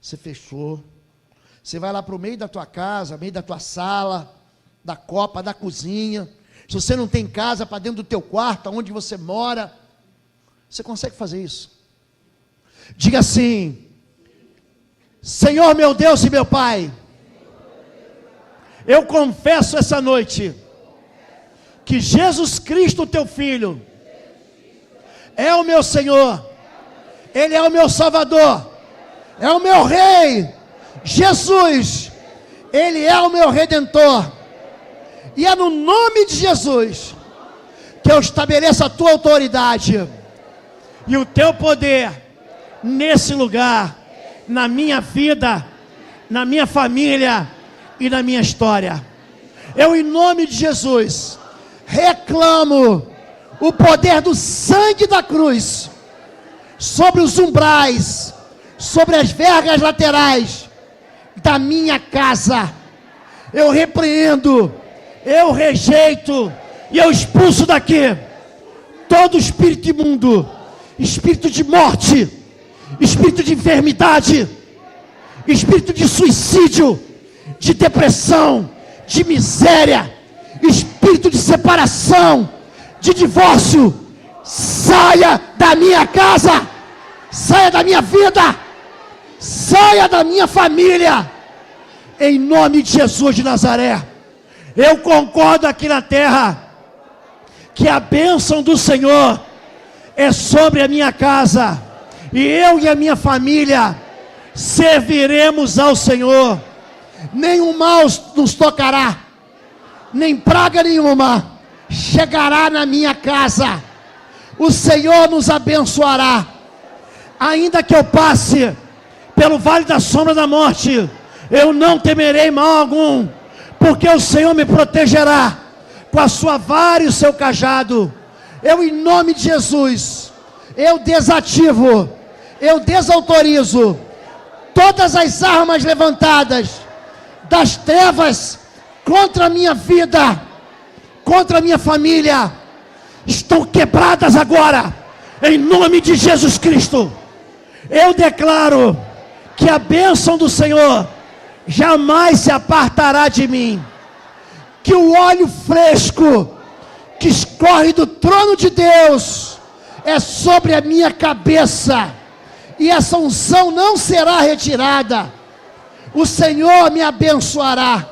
você fechou, você vai lá para o meio da tua casa, meio da tua sala, da copa, da cozinha. Se você não tem casa, para dentro do teu quarto, onde você mora, você consegue fazer isso? Diga assim, Senhor meu Deus e meu Pai, eu confesso essa noite, que Jesus Cristo, teu Filho, é o meu Senhor, Ele é o meu Salvador, é o meu Rei, Jesus, Ele é o meu Redentor, e é no nome de Jesus, que eu estabeleço a tua autoridade, e o teu poder, nesse lugar, na minha vida, na minha família, e na minha história. Eu, em nome de Jesus, reclamo o poder do sangue da cruz sobre os umbrais, sobre as vergas laterais da minha casa. Eu repreendo, eu rejeito e eu expulso daqui todo espírito imundo, espírito de morte, espírito de enfermidade, espírito de suicídio, de depressão, de miséria, espírito de separação, de divórcio, saia da minha casa, saia da minha vida, saia da minha família, em nome de Jesus de Nazaré. Eu concordo aqui na terra, que a bênção do Senhor é sobre a minha casa, e eu e a minha família serviremos ao Senhor. Nenhum mal nos tocará, nem praga nenhuma chegará na minha casa. O Senhor nos abençoará. Ainda que eu passe pelo vale da sombra da morte, eu não temerei mal algum, porque o Senhor me protegerá com a sua vara e o seu cajado. Eu, em nome de Jesus, eu desativo, eu desautorizo todas as armas levantadas das trevas contra a minha vida, contra a minha família, estão quebradas agora, em nome de Jesus Cristo. Eu declaro que a bênção do Senhor jamais se apartará de mim, que o óleo fresco que escorre do trono de Deus é sobre a minha cabeça, e essa unção não será retirada. O Senhor me abençoará,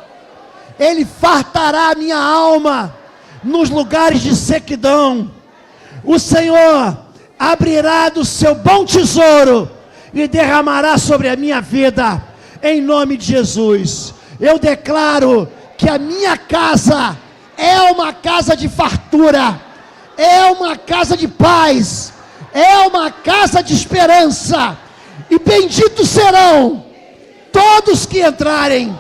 Ele fartará a minha alma nos lugares de sequidão. O Senhor abrirá do seu bom tesouro e derramará sobre a minha vida, em nome de Jesus. Eu declaro que a minha casa é uma casa de fartura, é uma casa de paz, é uma casa de esperança, e benditos serão todos que entrarem,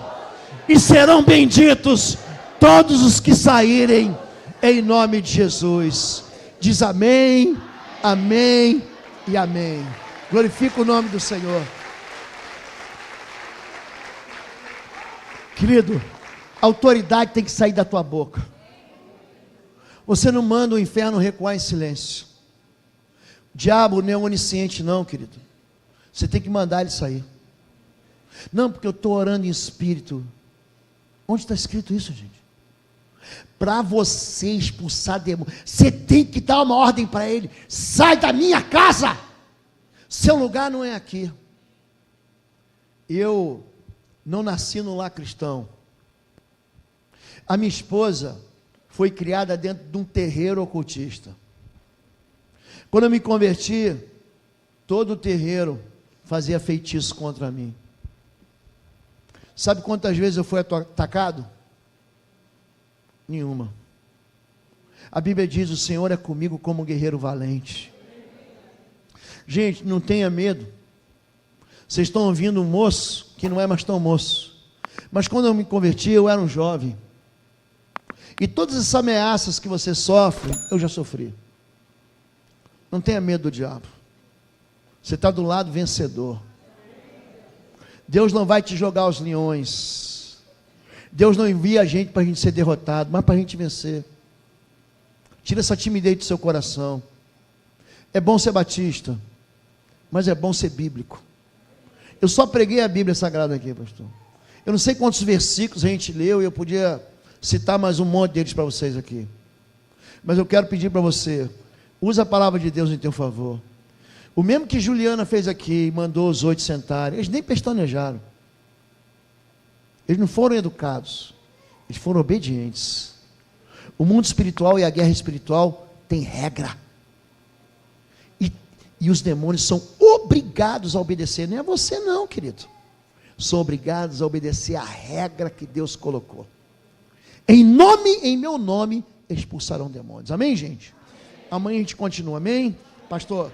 e serão benditos todos os que saírem, em nome de Jesus. Diz amém, amém e amém. Glorifica o nome do Senhor. Querido, autoridade tem que sair da tua boca. Você não manda o inferno recuar em silêncio. O diabo não é onisciente não, querido. Você tem que mandar ele sair. Não, porque eu estou orando em espírito. Onde está escrito isso, gente? Para você expulsar demônio, você tem que dar uma ordem para ele: sai da minha casa, seu lugar não é aqui. Eu não nasci no lar cristão. A minha esposa foi criada dentro de um terreiro ocultista. Quando eu me converti, todo o terreiro fazia feitiço contra mim. Sabe quantas vezes eu fui atacado? Nenhuma. A Bíblia diz: o Senhor é comigo como um guerreiro valente. Gente, não tenha medo. Vocês estão ouvindo um moço que não é mais tão moço, mas quando eu me converti, eu era um jovem, e todas essas ameaças que você sofre, eu já sofri. Não tenha medo do diabo. Você está do lado vencedor. Deus não vai te jogar aos leões. Deus não envia a gente para a gente ser derrotado, mas para a gente vencer. Tira essa timidez do seu coração. É bom ser batista, mas é bom ser bíblico. Eu só preguei a Bíblia Sagrada aqui, pastor. Eu não sei quantos versículos a gente leu, e eu podia citar mais um monte deles para vocês aqui. Mas eu quero pedir para você, usa a palavra de Deus em teu favor. O mesmo que Juliana fez aqui, mandou os 8 sentarem, eles nem pestanejaram. Eles não foram educados, eles foram obedientes. O mundo espiritual e a guerra espiritual tem regra. E os demônios são obrigados a obedecer. Não é você não, querido. São obrigados a obedecer a regra que Deus colocou. Em meu nome, expulsarão demônios. Amém, gente? Amanhã a gente continua, amém? Pastor...